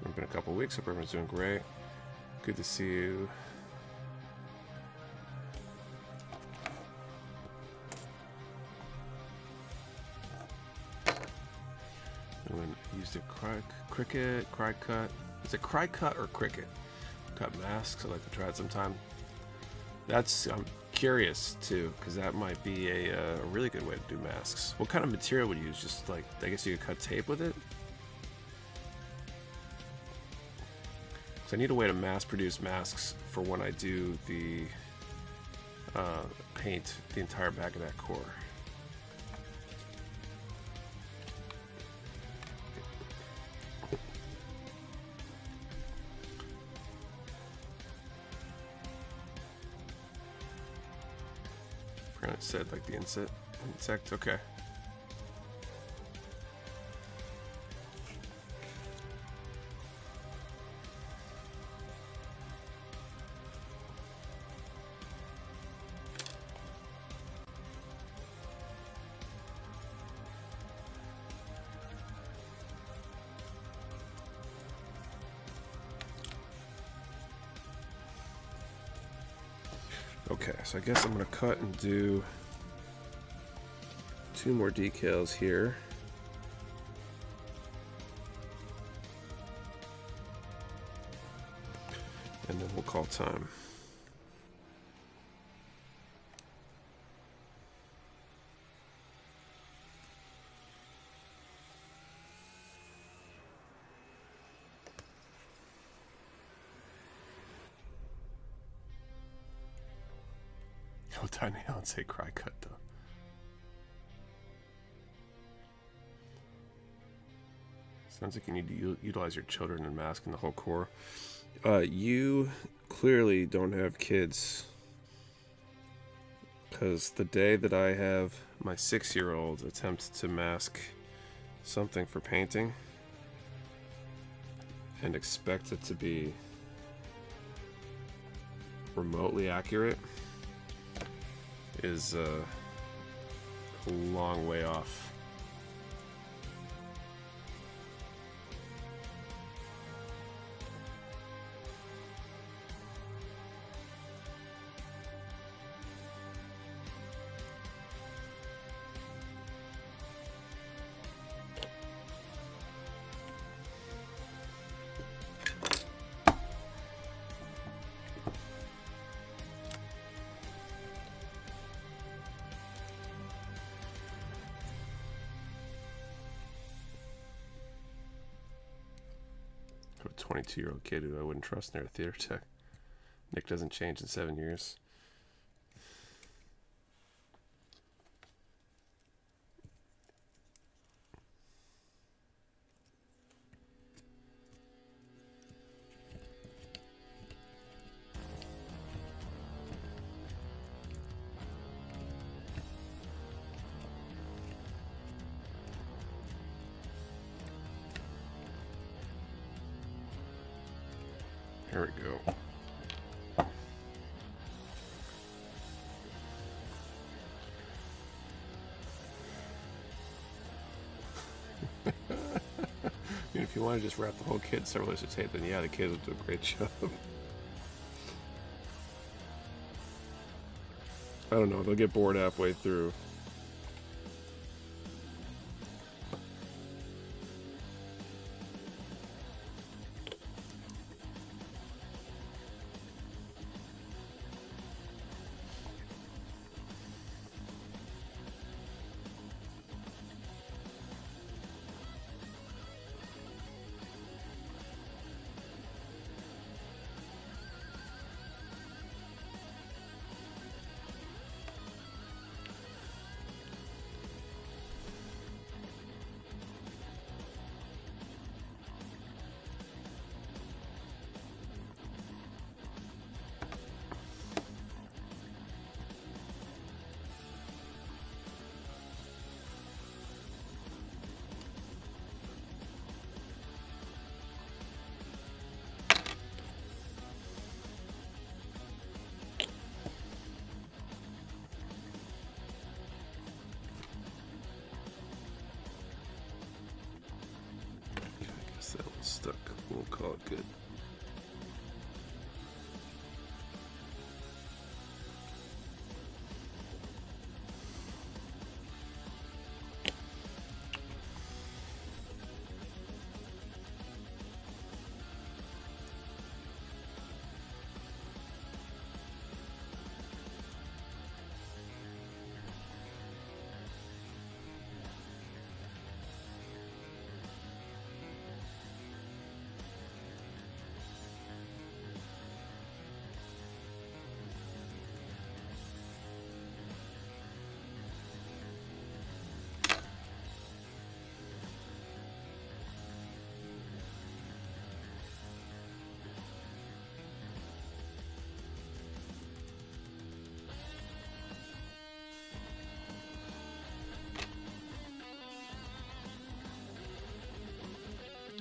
It's been a couple weeks. Hope everyone's doing great. Good to see you. I used a cricket, cry cut. Is it cry cut or cricket? Cut masks. I'd like to try it sometime. I'm curious too, because that might be a really good way to do masks. What kind of material would you use? Just like, I guess you could cut tape with it? Because I need a way to mass produce masks for when I do the paint the entire back of that core. It said like the insect, okay. Okay, so I guess I'm gonna cut and do 2 more decals here. And then we'll call time. Oh, tiny, I don't say cry cut though. Sounds like you need to utilize your children in masking the whole core. You clearly don't have kids, because the day that I have my 6-year-old attempt to mask something for painting and expect it to be remotely accurate is a long way off. I have a 22-year-old kid who I wouldn't trust near a theater tech. Nick doesn't change in 7 years. There we go. I mean, if you want to just wrap the whole kid several layers of tape, then yeah, the kids will do a great job. I don't know, they'll get bored halfway through. stuck. We'll call it good.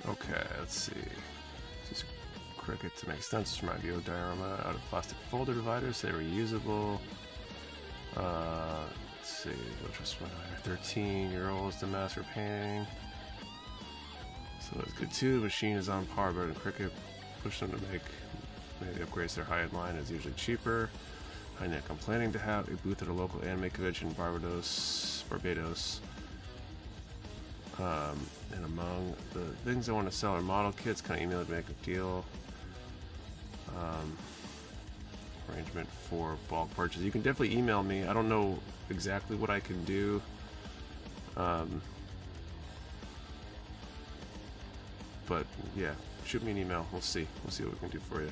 Okay, let's see. Just Cricut to make stencils from my Go diorama out of plastic folder dividers. They're reusable. Let's see. Go trust my 13-year-olds to master painting. So that's good too. The machine is on par better than Cricut. Push them to make maybe upgrades their high-end line is usually cheaper. High neck. I'm planning to have a booth at a local anime convention in Barbados. And among the things I want to sell are model kits. Can I email to make a deal? Arrangement for bulk purchase. You can definitely email me. I don't know exactly what I can do. But yeah, shoot me an email. We'll see. We'll see what we can do for you.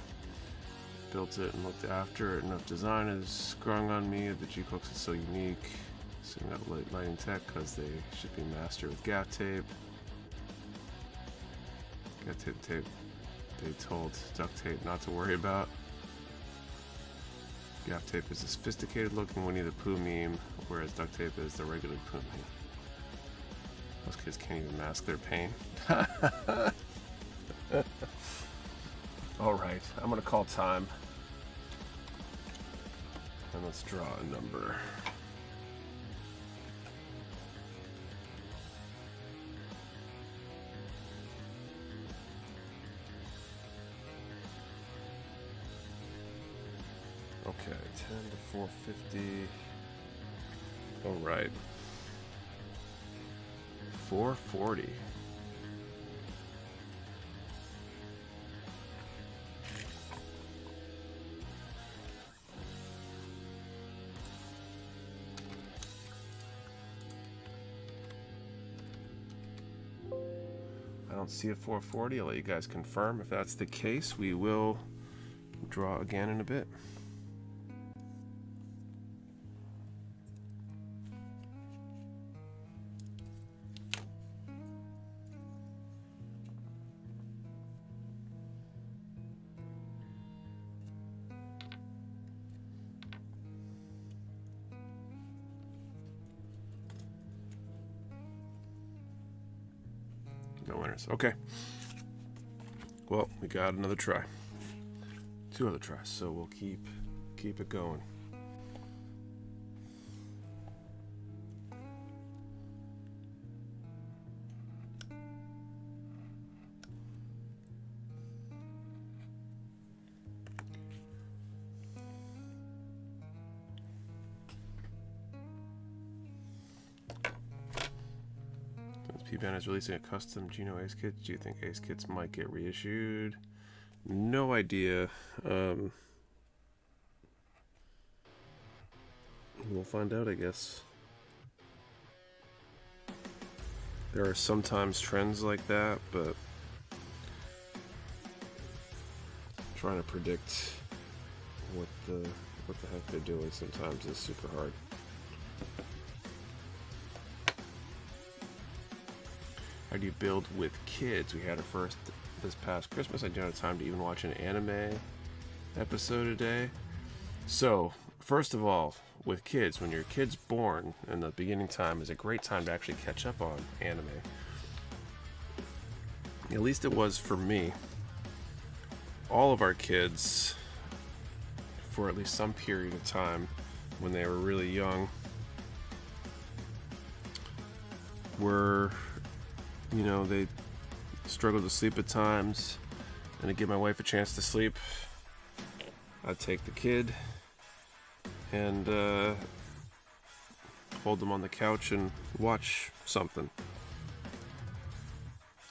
Built it and looked after it. Enough design is growing on me. The G-hooks is so unique. So we got lighting tech because they should be mastered with gaff tape. Gaff tape they told duct tape not to worry about. Gaff tape is a sophisticated looking Winnie the Pooh meme, whereas duct tape is the regular Pooh meme. Most kids can't even mask their pain. Alright, I'm gonna call time. And let's draw a number. Okay, 10 to 450. All right. 440. I don't see a 440. I'll let you guys confirm. If that's the case, we will draw again in a bit. No winners. Okay. Well, we got another try. 2 other tries, so we'll keep it going. P-Band is releasing a custom Geno Ace kit. Do you think Ace kits might get reissued? No idea. We'll find out, I guess. There are sometimes trends like that, but trying to predict what the heck they're doing sometimes is super hard. How do you build with kids? We had a first this past Christmas. I didn't have time to even watch an anime episode a day. So, first of all, with kids, when your kid's born in the beginning time is a great time to actually catch up on anime. At least it was for me. All of our kids, for at least some period of time when they were really young, were, you know, they struggle to sleep at times, and to give my wife a chance to sleep, I'd take the kid and hold them on the couch and watch something.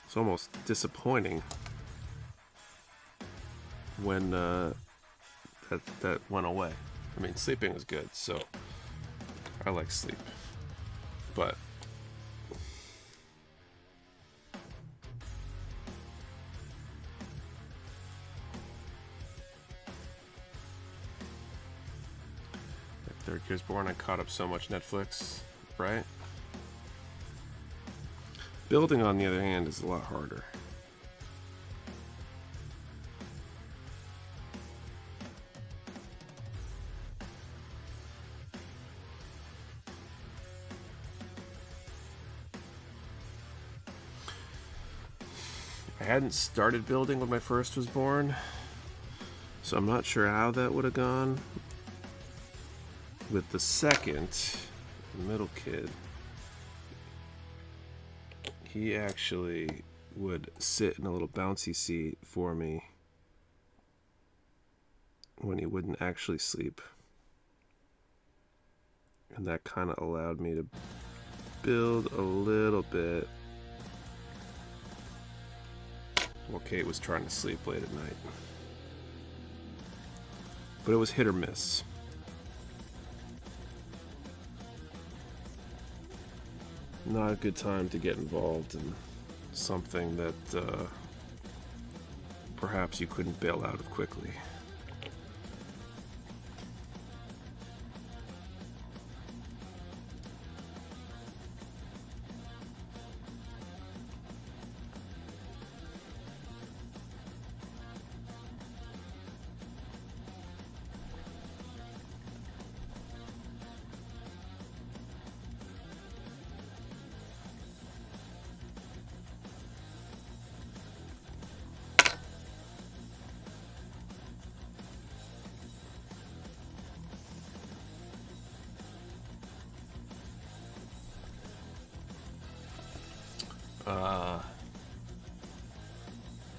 It's almost disappointing when that went away. I mean, sleeping is good, so I like sleep, but third kid's born, I caught up so much Netflix, right? Building, on the other hand, is a lot harder. I hadn't started building when my first was born, so I'm not sure how that would have gone. With the second, the middle kid, he actually would sit in a little bouncy seat for me when he wouldn't actually sleep. And that kind of allowed me to build a little bit while Kate was trying to sleep late at night. But it was hit or miss. Not a good time to get involved in something that perhaps you couldn't bail out of quickly.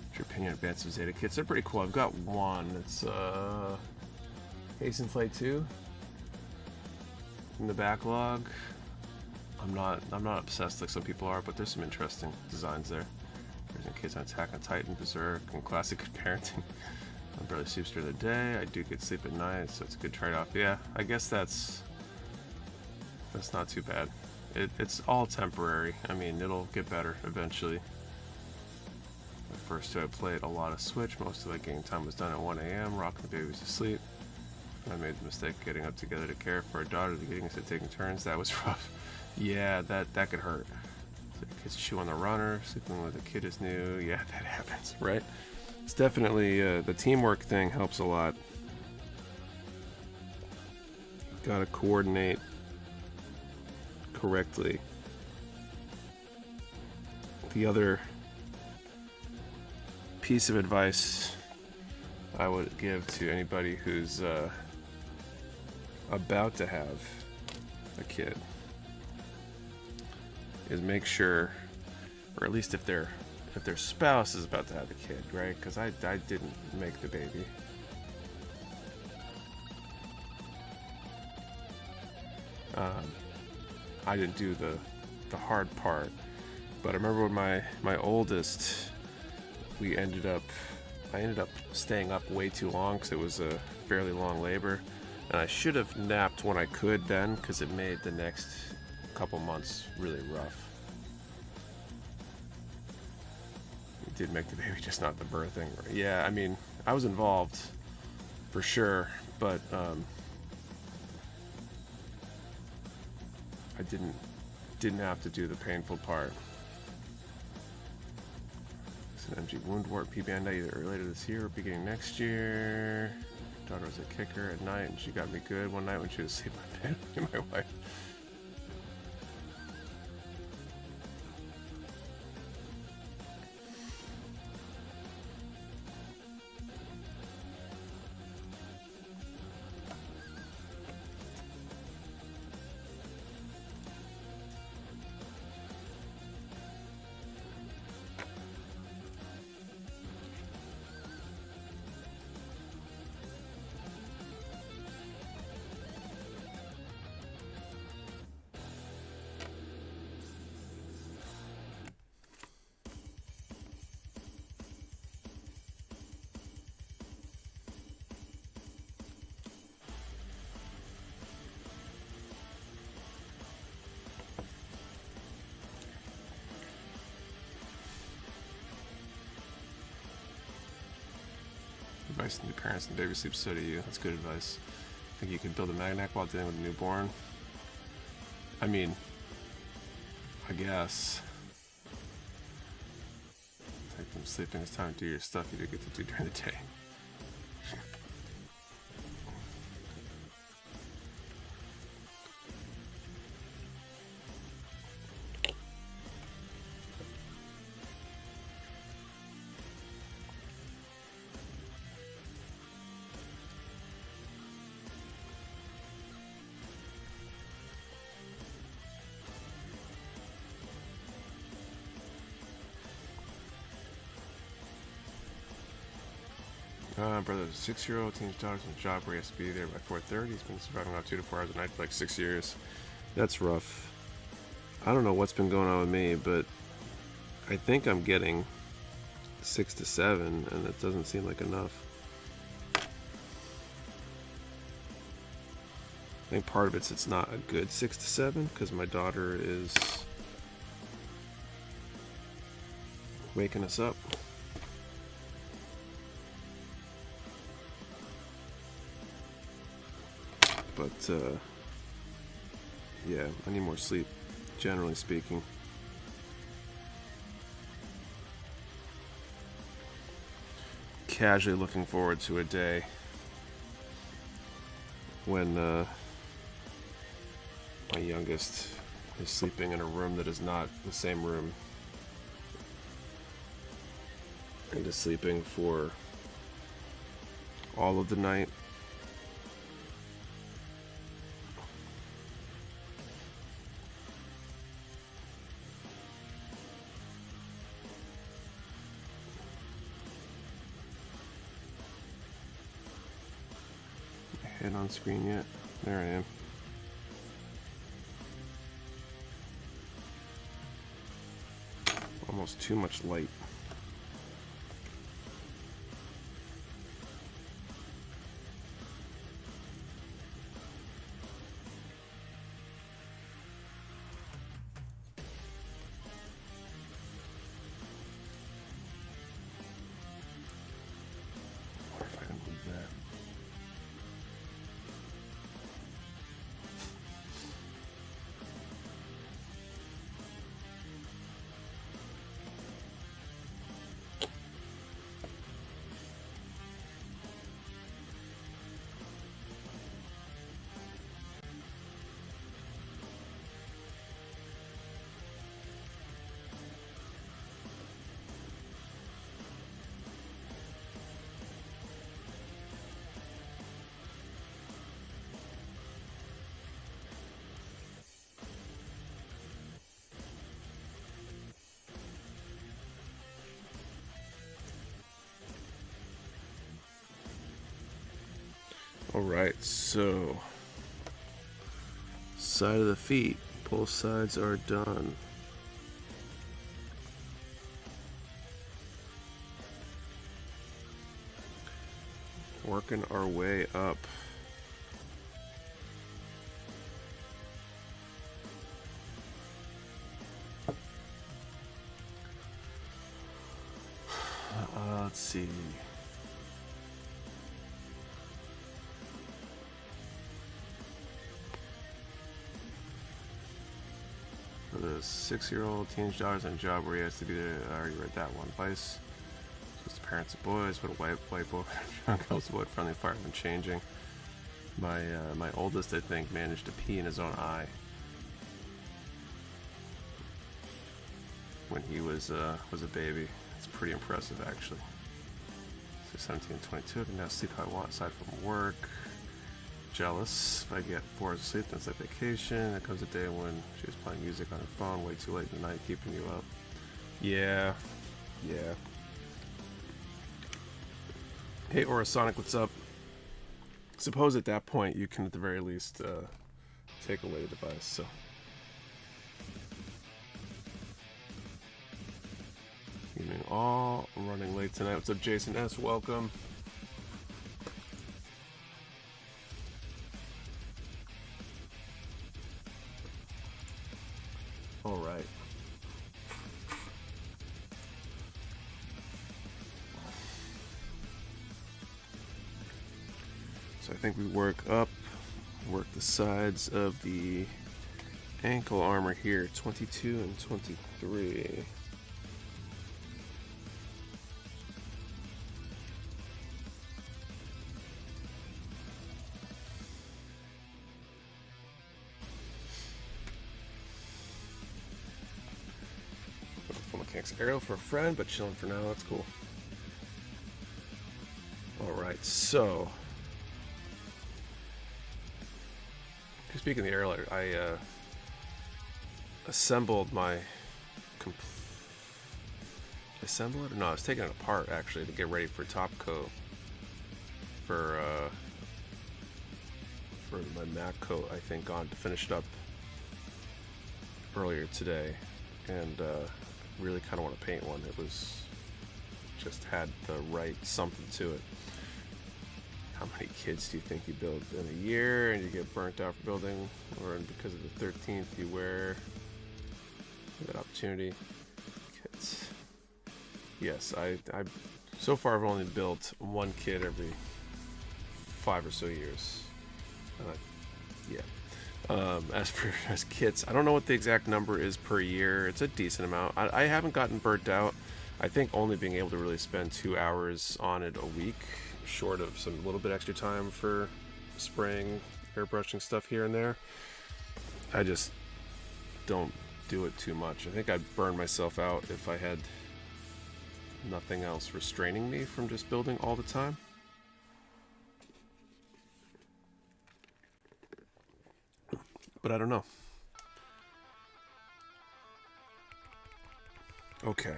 What's your opinion on advanced Zeta kits? They're pretty cool. I've got one. It's Hasten Flight 2 in the backlog. I'm not obsessed like some people are, but there's some interesting designs there. There's kids on Attack on Titan, Berserk, and Classic Good Parenting. My brother sleeps during the day. I do get sleep at night, so it's a good trade-off. Yeah, I guess that's not too bad. It's all temporary. I mean, it'll get better eventually. The first two I played a lot of Switch. Most of the game time was done at 1 a.m. Rocking the babies to sleep. I made the mistake of getting up together to care for our daughter. The getting instead of taking turns. That was rough. Yeah, that could hurt. So the kids chew on the runner. Sleeping with a kid is new. Yeah, that happens, right? It's definitely the teamwork thing helps a lot. Got to coordinate correctly. The other piece of advice I would give to anybody who's about to have a kid is make sure, or at least if their spouse is about to have a kid, right? Because I didn't make the baby. I didn't do the hard part, but I remember when my oldest, I ended up staying up way too long because it was a fairly long labor, and I should have napped when I could then, because it made the next couple months really rough. It did make the baby, just not the birthing. Yeah, I mean, I was involved for sure, but I didn't have to do the painful part. It's an MG wound wart P Band either later this year or beginning next year. Daughter was a kicker at night, and she got me good one night when she was asleep in bed with my wife. advice to new parents and baby sleep, so do you. That's good advice. Think you can build a magnac while dealing with a newborn? I mean, I guess. Take them sleeping is time to do your stuff you do get to do during the day. Brother's 6-year-old teenage daughter's in a job where he has to be there by 4:30. He's been surviving about 2 to 4 hours a night for like 6 years. That's rough. I don't know what's been going on with me, but I think I'm getting 6 to 7, and it doesn't seem like enough. I think part of it's not a good 6 to 7 because my daughter is waking us up. But, yeah, I need more sleep, generally speaking. Casually looking forward to a day when my youngest is sleeping in a room that is not the same room, and is sleeping for all of the night. Head on screen yet? There I am. Almost too much light. Alright, so side of the feet, both sides are done. Working our way up. Let's see. For the 6-year-old teenage daughter's in a job where he has to be there. I already read that one. Vice. Just parents of boys, but a white boy drunk helps avoid friendly fire when changing. My oldest, I think, managed to pee in his own eye when he was a baby. It's pretty impressive, actually. So 17 and 22, I can now sleep how I want aside from work. Jealous. If I get 4 hours of sleep, that's like vacation. There comes a day when she was playing music on her phone way too late in the night, keeping you up. Yeah. Hey, Orasonic, what's up? Suppose at that point you can at the very least take away the device, so. Evening all. I'm running late tonight. What's up, Jason S? Welcome. All right. So I think we work up, work the sides of the ankle armor here, 22 and 23. Full mechanics arrow for a friend, but chilling for now, that's cool. Alright, so speaking of the arrow, I assembled my assemble it? No, I was taking it apart actually to get ready for top coat for my matte coat. I think gone to finish it up earlier today, and really kind of want to paint one. It was just had the right something to it. How many kids do you think you build in a year and you get burnt out for building, or because of the 13th you wear that opportunity? Kids. Yes, I so far I've only built one kid every 5 or so years. As kits, I don't know what the exact number is per year. It's a decent amount. I haven't gotten burnt out. I think only being able to really spend 2 hours on it a week, short of some little bit extra time for spraying, airbrushing stuff here and there. I just don't do it too much. I think I'd burn myself out if I had nothing else restraining me from just building all the time. But I don't know. Okay,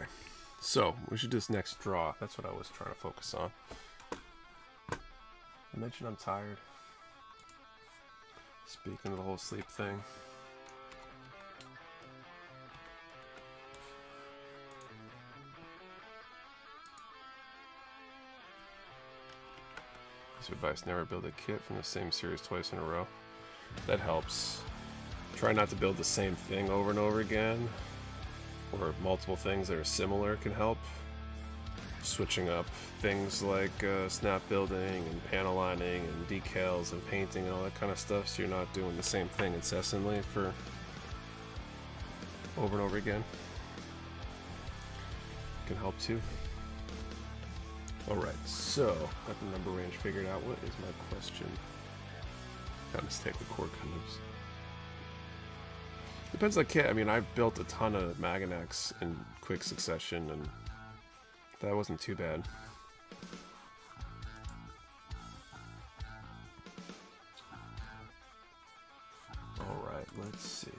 so we should do this next draw. That's what I was trying to focus on. I mentioned I'm tired. Speaking of the whole sleep thing. This advice: never build a kit from the same series twice in a row. That helps. Try not to build the same thing over and over again, or multiple things that are similar can help. Switching up things like snap building and panel lining and decals and painting and all that kind of stuff, so you're not doing the same thing incessantly for over and over again. Can help too. Alright, so got the number range figured out. What is my question? Kind of stick with core colors. Depends on kit. I mean, I've built a ton of Maganacs in quick succession, and that wasn't too bad. Alright, let's see.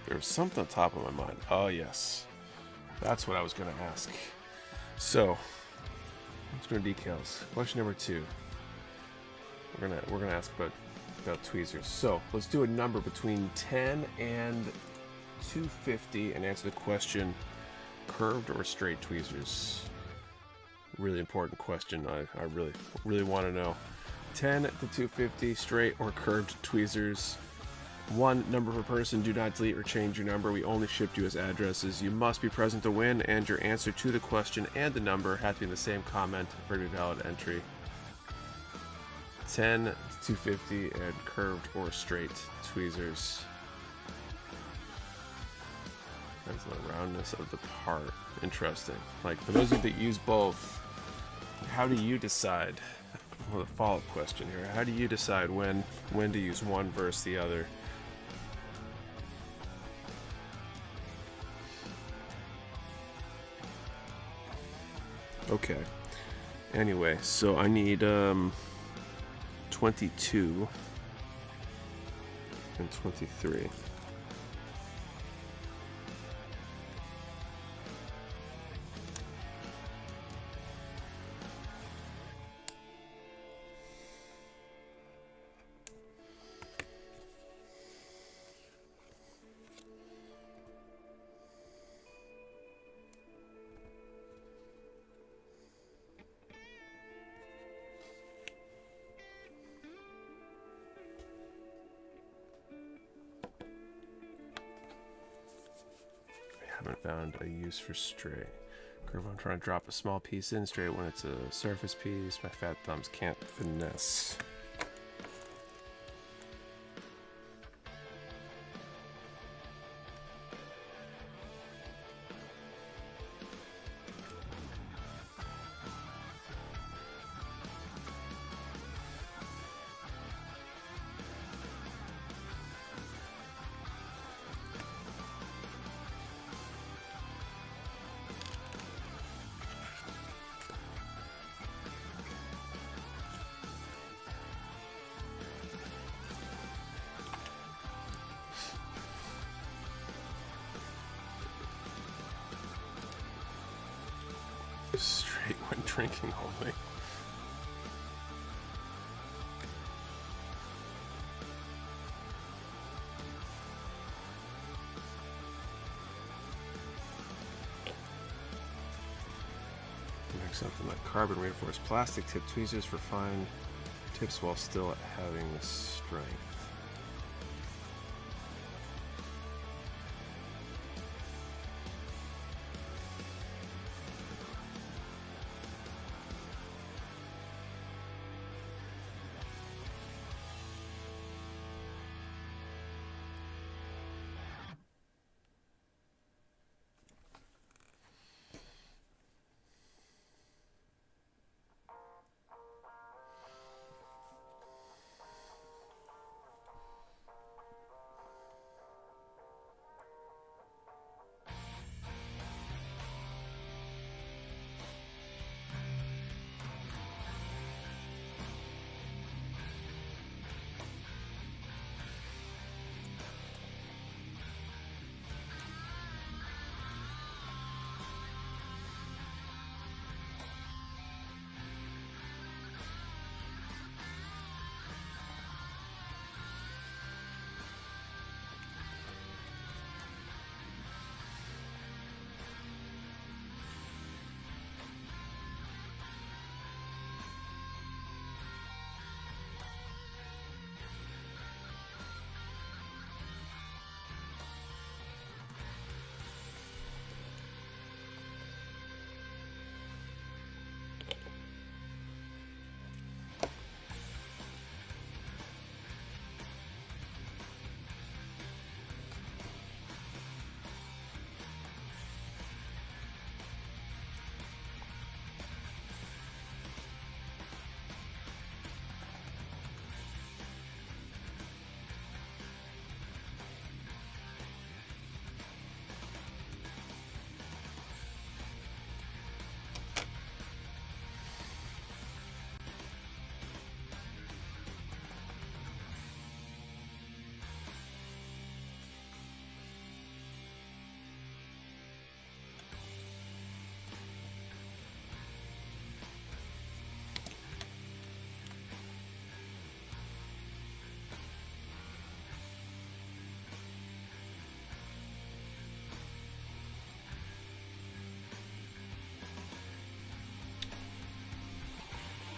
There's something on top of my mind. Oh, yes. That's what I was going to ask. So, let's do decals. Question number 2. We're gonna ask about tweezers. So let's do a number between 10 and 250 and answer the question: curved or straight tweezers? Really important question. I really want to know. 10 to 250, straight or curved tweezers. 1 number per person. Do not delete or change your number. We only shipped you as addresses. You must be present to win, and your answer to the question and the number have to be in the same comment for every valid entry. 10 to 250 and curved or straight tweezers. Depends on the roundness of the part. Interesting. Like, for those of you that use both, how do you decide? Well, a follow-up question here. How do you decide when to use one versus the other? Okay. Anyway, so I need 22 and 23. Haven't found a use for straight. Curve, I'm trying to drop a small piece in straight when it's a surface piece. My fat thumbs can't finesse. Straight when drinking only. Next something like carbon reinforced plastic tip tweezers for fine tips while still having the strength.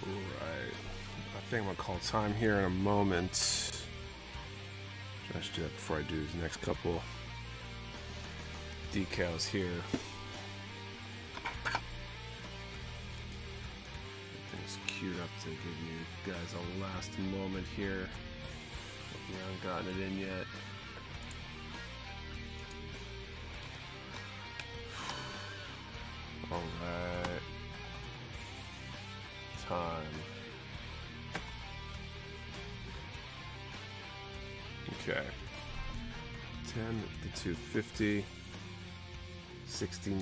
Alright, I think I'm gonna call time here in a moment. I should do that before I do these next couple decals here. Everything's queued up to give you guys a last moment here. Hope you haven't gotten it in yet. Alright. Time. Okay. 10 to 250. 69.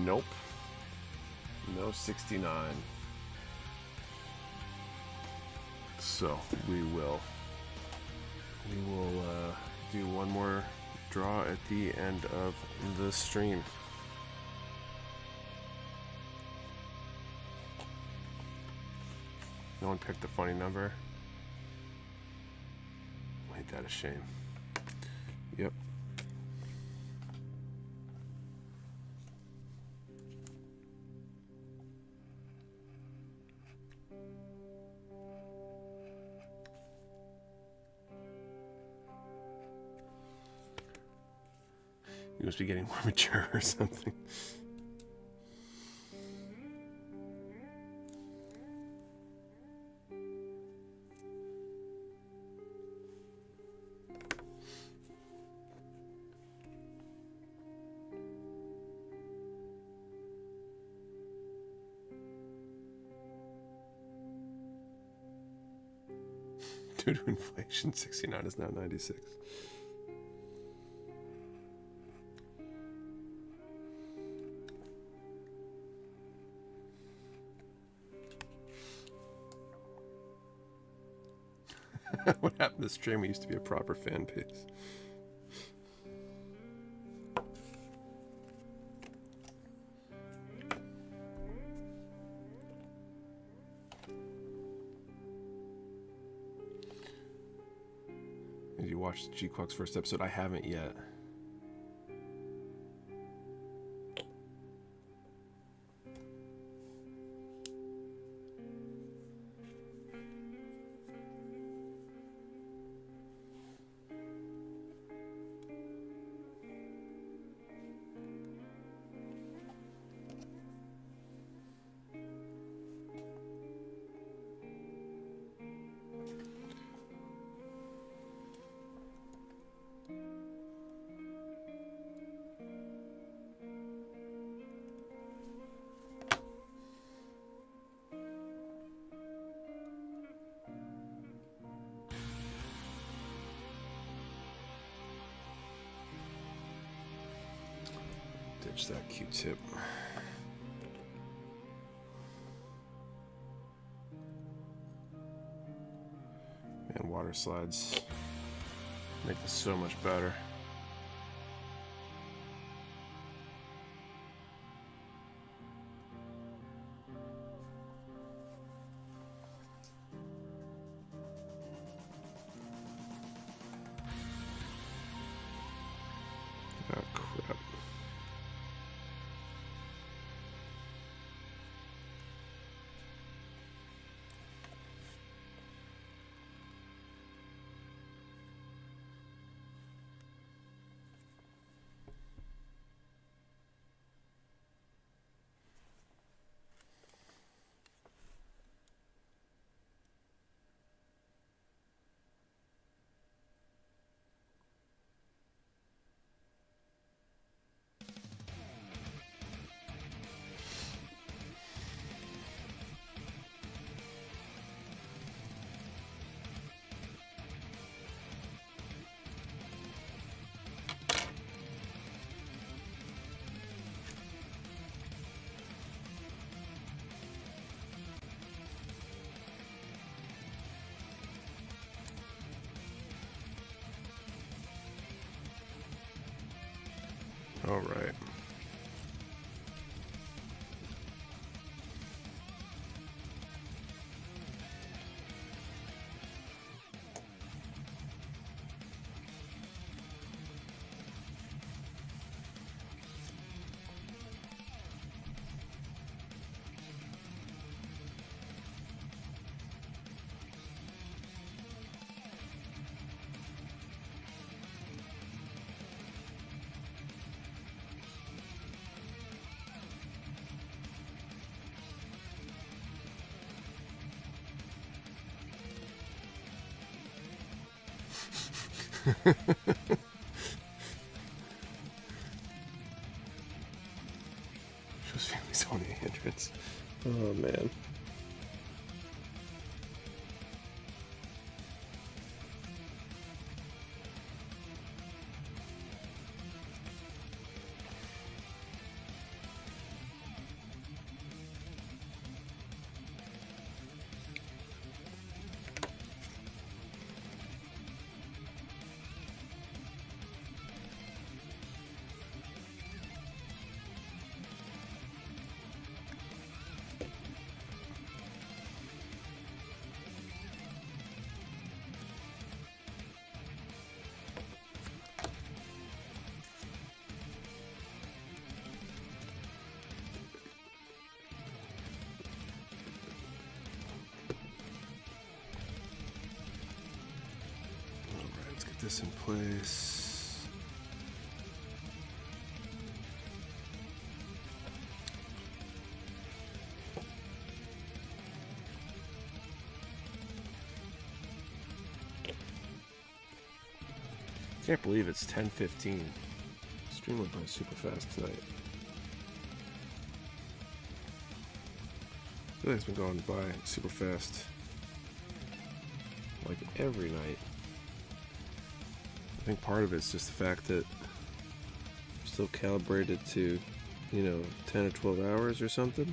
Nope. No 69. So we will do one more draw at the end of the stream. No one picked the funny number. Ain't that a shame? Yep. You must be getting more mature or something. Due to inflation, 69 is now 96. What happened to stream? We used to be a proper fan base. Did you watch G Clock's first episode? I haven't yet. Ditch that Q-tip. Man, water slides make this so much better. Oh, crap. All right. Shows family's only a hindrance. Oh man. this in place. Can't believe it's 10:15. Stream went by super fast tonight. I feel like it's been going by super fast, like every night. I think part of it's just the fact that I'm still calibrated to, 10 or 12 hours or something.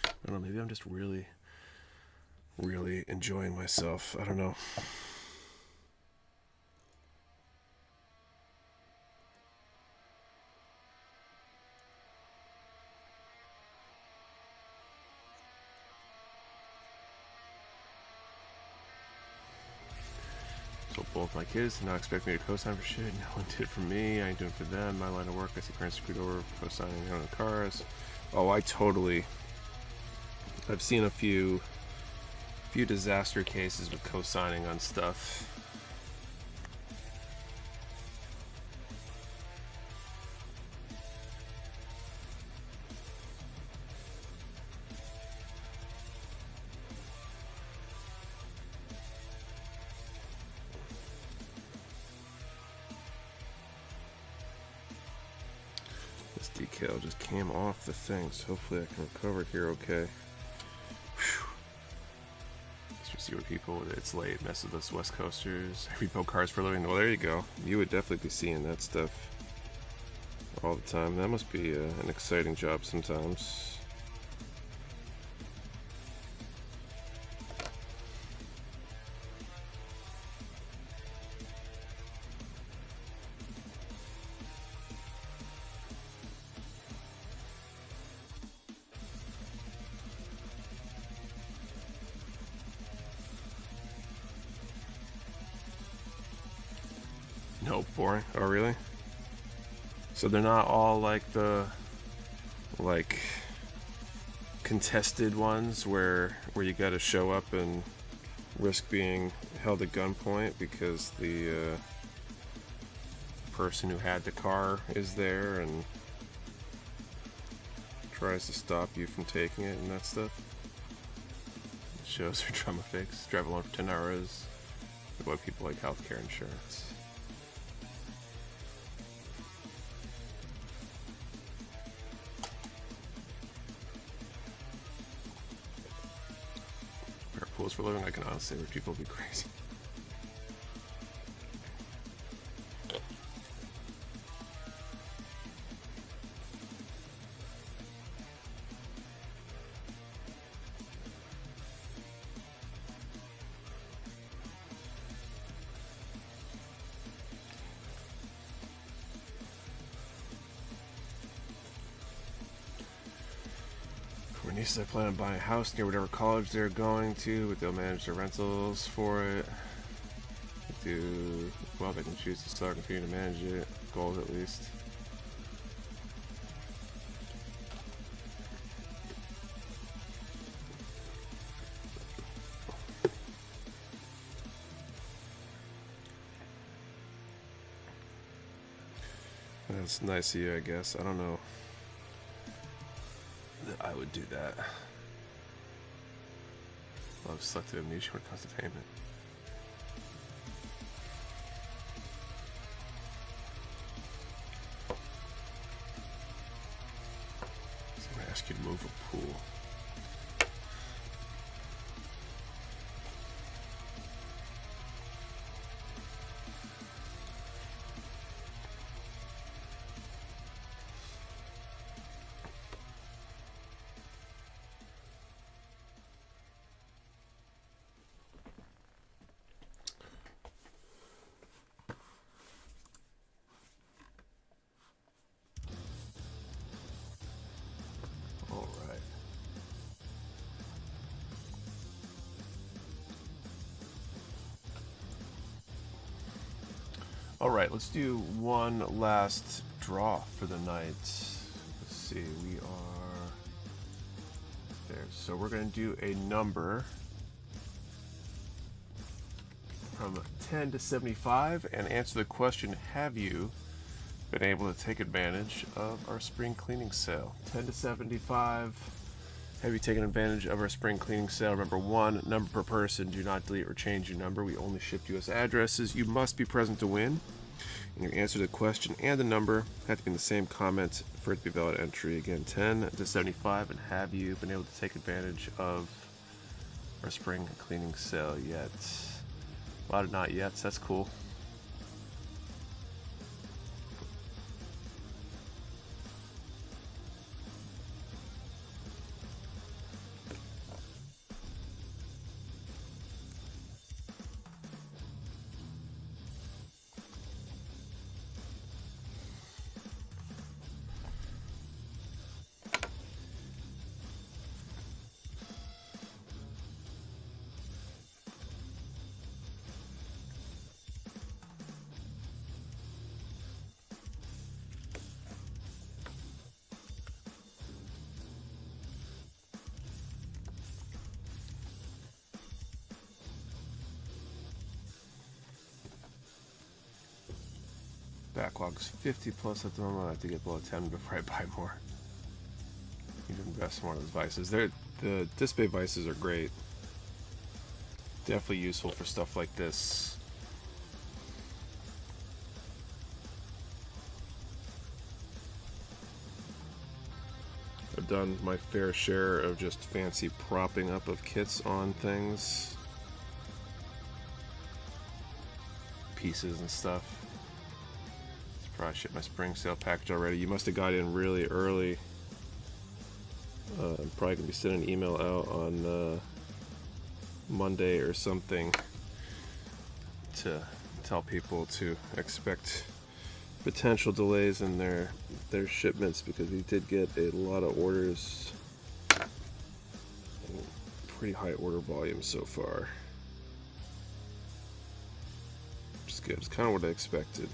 I don't know, maybe I'm just really enjoying myself. I don't know. So both my kids did not expect me to co-sign for shit. No one did for me. I ain't doing for them. My line of work, I see parents screwed over co-signing on the cars. Oh, I've seen a few disaster cases with co-signing on stuff. This decal just came off the thing, so hopefully I can recover it here okay. See where people, it's late, mess with us West Coasters, repo cars for a living. Well, there you go. You would definitely be seeing that stuff all the time. That must be an exciting job sometimes. No, boring. Oh, really? So they're not all like the contested ones where you got to show up and risk being held at gunpoint because the person who had the car is there and tries to stop you from taking it and that stuff. Shows are drama fix. Drive alone for 10 hours. Avoid people like healthcare insurance. Pools for a living, I can honestly say where people be crazy. I plan on buying a house near whatever college they're going to, but they'll manage their rentals for it. Well, they can choose to start and continue to manage it. Goals at least. That's nice of you, I guess. I don't know that I would do that. Well, I've selected amnesia when it comes to payment. So I'm going to ask you to move a pool. Alright, let's do one last draw for the night. Let's see, we are So we're going to do a number from 10 to 75 and answer the question, have you been able to take advantage of our spring cleaning sale? 10 to 75, have you taken advantage of our spring cleaning sale? Remember, one number per person. Do not delete or change your number. We only ship US addresses. You must be present to win. And your answer to the question and the number have to be in the same comment for it to be valid entry. Again, 10 to 75, and have you been able to take advantage of our spring cleaning sale yet? A lot of not yet, so that's cool. Backlog's 50 plus at the moment. I have to get below 10 before I buy more. You need to invest in one of those vices. The display vices are great. Definitely useful for stuff like this. I've done my fair share of just fancy propping up of kits on things. Pieces and stuff. Probably shipped my spring sale package already. You must have got in really early. I'm probably gonna be sending an email out on Monday or something to tell people to expect potential delays in their shipments, because we did get a lot of orders. Pretty high order volume so far. Which is good. It's kind of what I expected.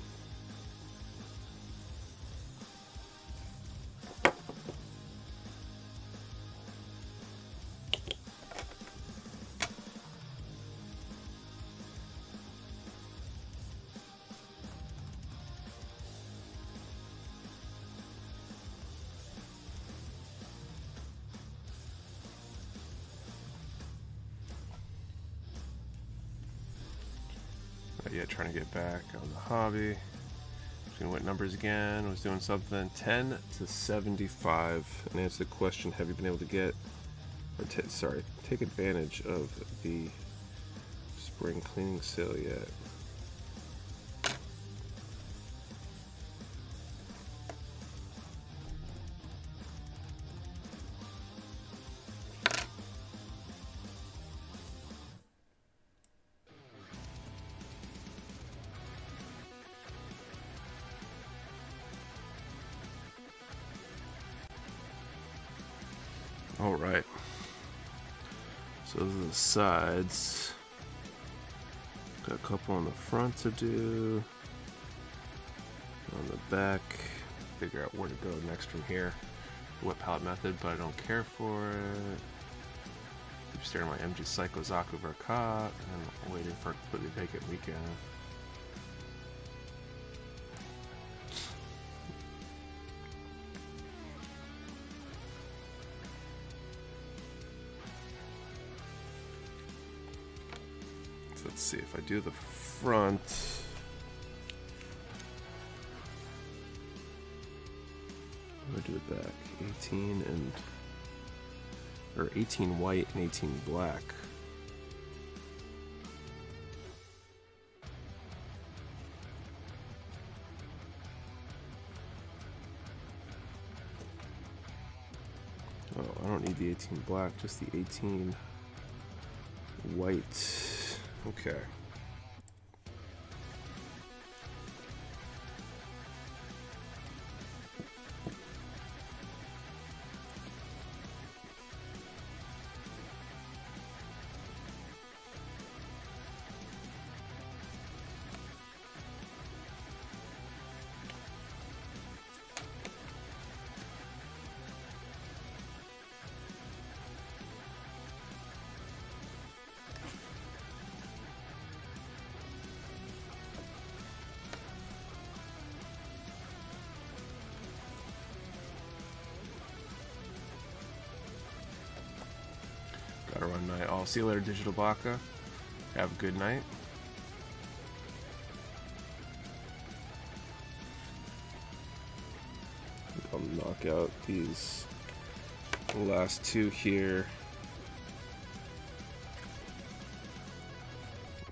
Yeah, trying to get back on the hobby. Just gonna went numbers again. Was doing something 10 to 75 and answer the question: have you been able to get, or take advantage of the spring cleaning sale yet? All right, so those are the sides. Got a couple on the front to do. On the back, figure out where to go next from here. Wet palette method, but I don't care for it. Keep staring at my MG Zaku Verkat, and I'm waiting for a completely vacant weekend. Let's see if I do the front. I'm gonna do the back. 18 white and 18 black. Oh, I don't need the 18 black, just the 18 white. Okay. I'll see you later, Digital Baka. Have a good night. I'll knock out these last two here.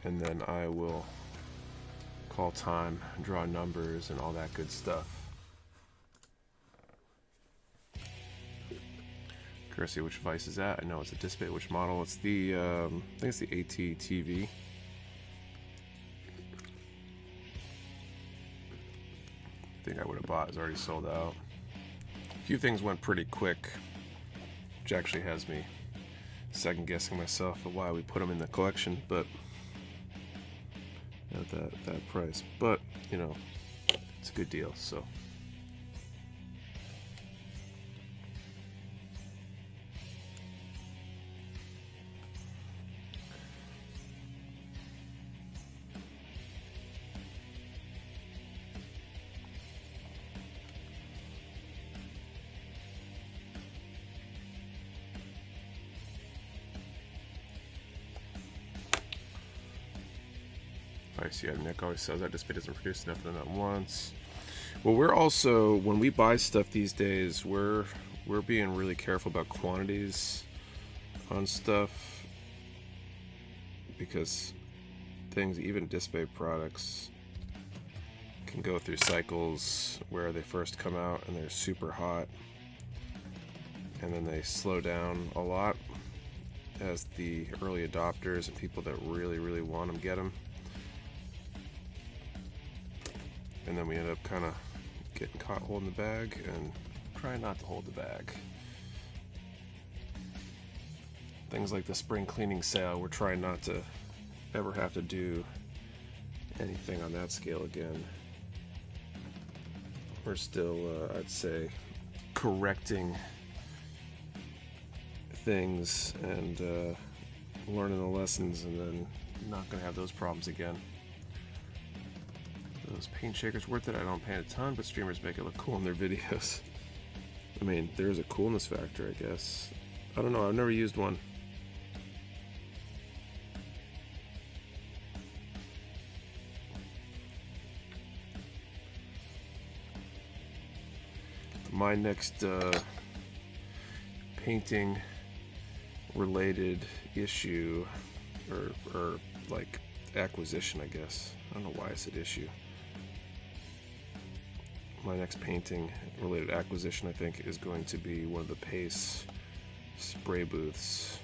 And then I will call time, draw numbers, and all that good stuff. Curious which device is that? I know it's a display. Which model? It's the I think it's the AT-TV. I think I would have bought is already sold out. A few things went pretty quick, which actually has me second guessing myself of why we put them in the collection, but at that price. But you know, it's a good deal, so. Yeah, Nick always says that display doesn't produce enough of them at once. Well, we're also, when we buy stuff these days, we're being really careful about quantities on stuff, because things, even display products, can go through cycles where they first come out and they're super hot, and then they slow down a lot as the early adopters and people that really want them get them. And then we end up kind of getting caught holding the bag and trying not to hold the bag. Things like the spring cleaning sale, we're trying not to ever have to do anything on that scale again. We're still, I'd say, correcting things and learning the lessons, and then not going to have those problems again. Those paint shakers worth it? I don't paint a ton, but streamers make it look cool in their videos. I mean, there's a coolness factor, I guess. I don't know, I've never used one. My next painting related issue, or like acquisition, I guess. I don't know why I said issue. My next painting related acquisition, I think, is going to be one of the Pace spray booths.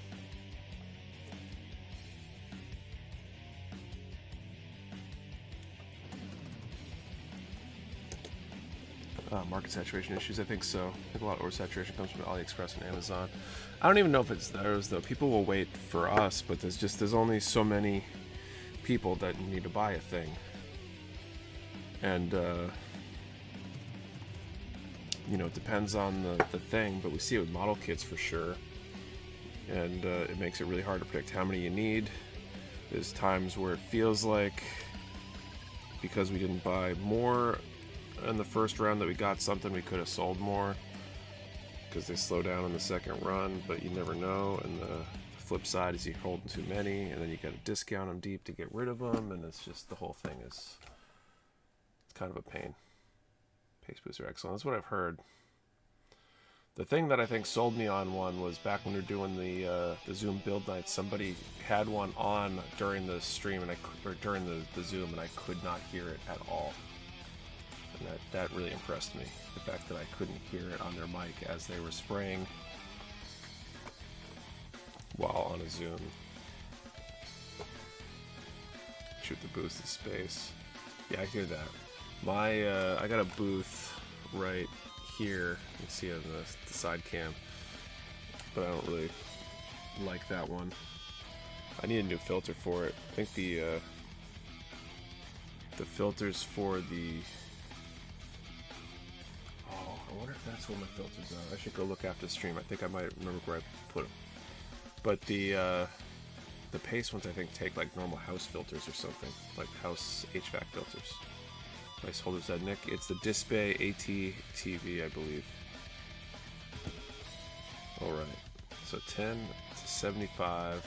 Market saturation issues, I think so. I think a lot of oversaturation comes from AliExpress and Amazon. I don't even know if it's theirs though. People will wait for us, but there's only so many people that need to buy a thing. And you know, it depends on the thing, but we see it with model kits for sure. And it makes it really hard to predict how many you need. There's times where it feels like, because we didn't buy more in the first round, that we got something we could have sold more, because they slow down in the second run, but you never know. And the flip side is you're holding too many, and then you got to discount them deep to get rid of them, and it's just, the whole thing is, it's kind of a pain. Pace boosts are excellent. That's what I've heard. The thing that I think sold me on one was back when we were doing the Zoom build night. Somebody had one on during the stream, and during the Zoom, and I could not hear it at all. And that really impressed me. The fact that I couldn't hear it on their mic as they were spraying while on a Zoom. Shoot the boost of space. Yeah, I hear that. I got a booth right here. You can see it on the side cam, but I don't really like that one. I need a new filter for it. I think the filters for the... Oh, I wonder if that's what my filters are. I should go look after the stream. I think I might remember where I put them. But the Pace ones, I think, take like normal house filters or something, like house HVAC filters. Nice holders that, Nick. It's the Display AT-TV, I believe. Alright. So 10 to 75.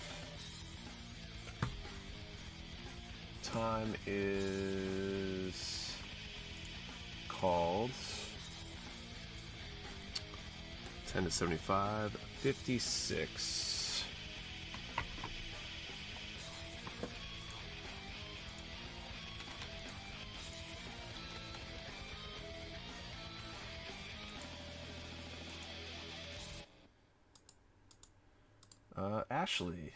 time is called 10 to 75, 56. Ashley.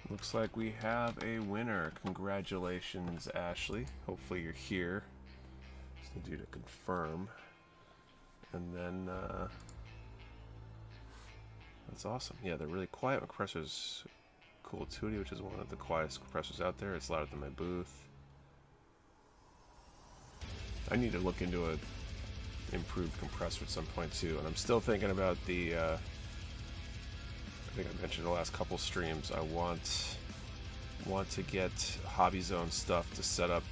Looks like we have a winner. Congratulations, Ashley. Hopefully you're here. Just need you to confirm. And then, that's awesome. Yeah, they're really quiet. My compressor's Cool Tootie, which is one of the quietest compressors out there. It's louder than my booth. I need to look into a improved compressor at some point too. And I'm still thinking about the, I think I mentioned the last couple streams, I want to get Hobby Zone stuff to set up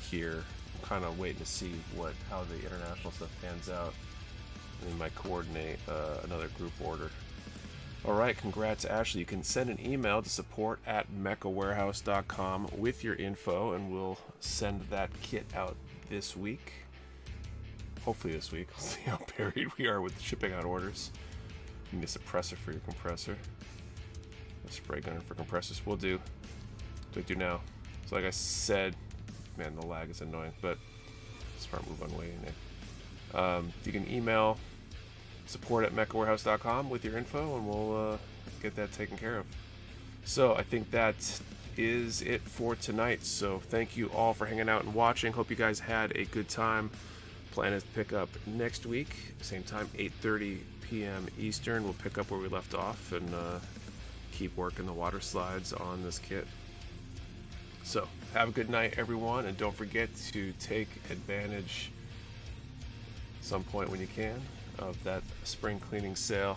here. I'm kind of waiting to see how the international stuff pans out. And we might coordinate another group order. Alright, congrats Ashley. You can send an email to support@mechawarehouse.com with your info, and we'll send that kit out this week. Hopefully this week. We'll see how buried we are with shipping out orders. You need a suppressor for your compressor. A spray gunner for compressors. We'll do. What do I do now? So like I said, man, the lag is annoying, but smart move on waiting there. You can email support@mechawarehouse.com with your info, and we'll get that taken care of. So I think that is it for tonight. So thank you all for hanging out and watching. Hope you guys had a good time. Plan is to pick up next week, same time, 8:30 p.m. Eastern. We'll pick up where we left off and keep working the water slides on this kit. So have a good night, everyone, and don't forget to take advantage at some point when you can of that spring cleaning sale.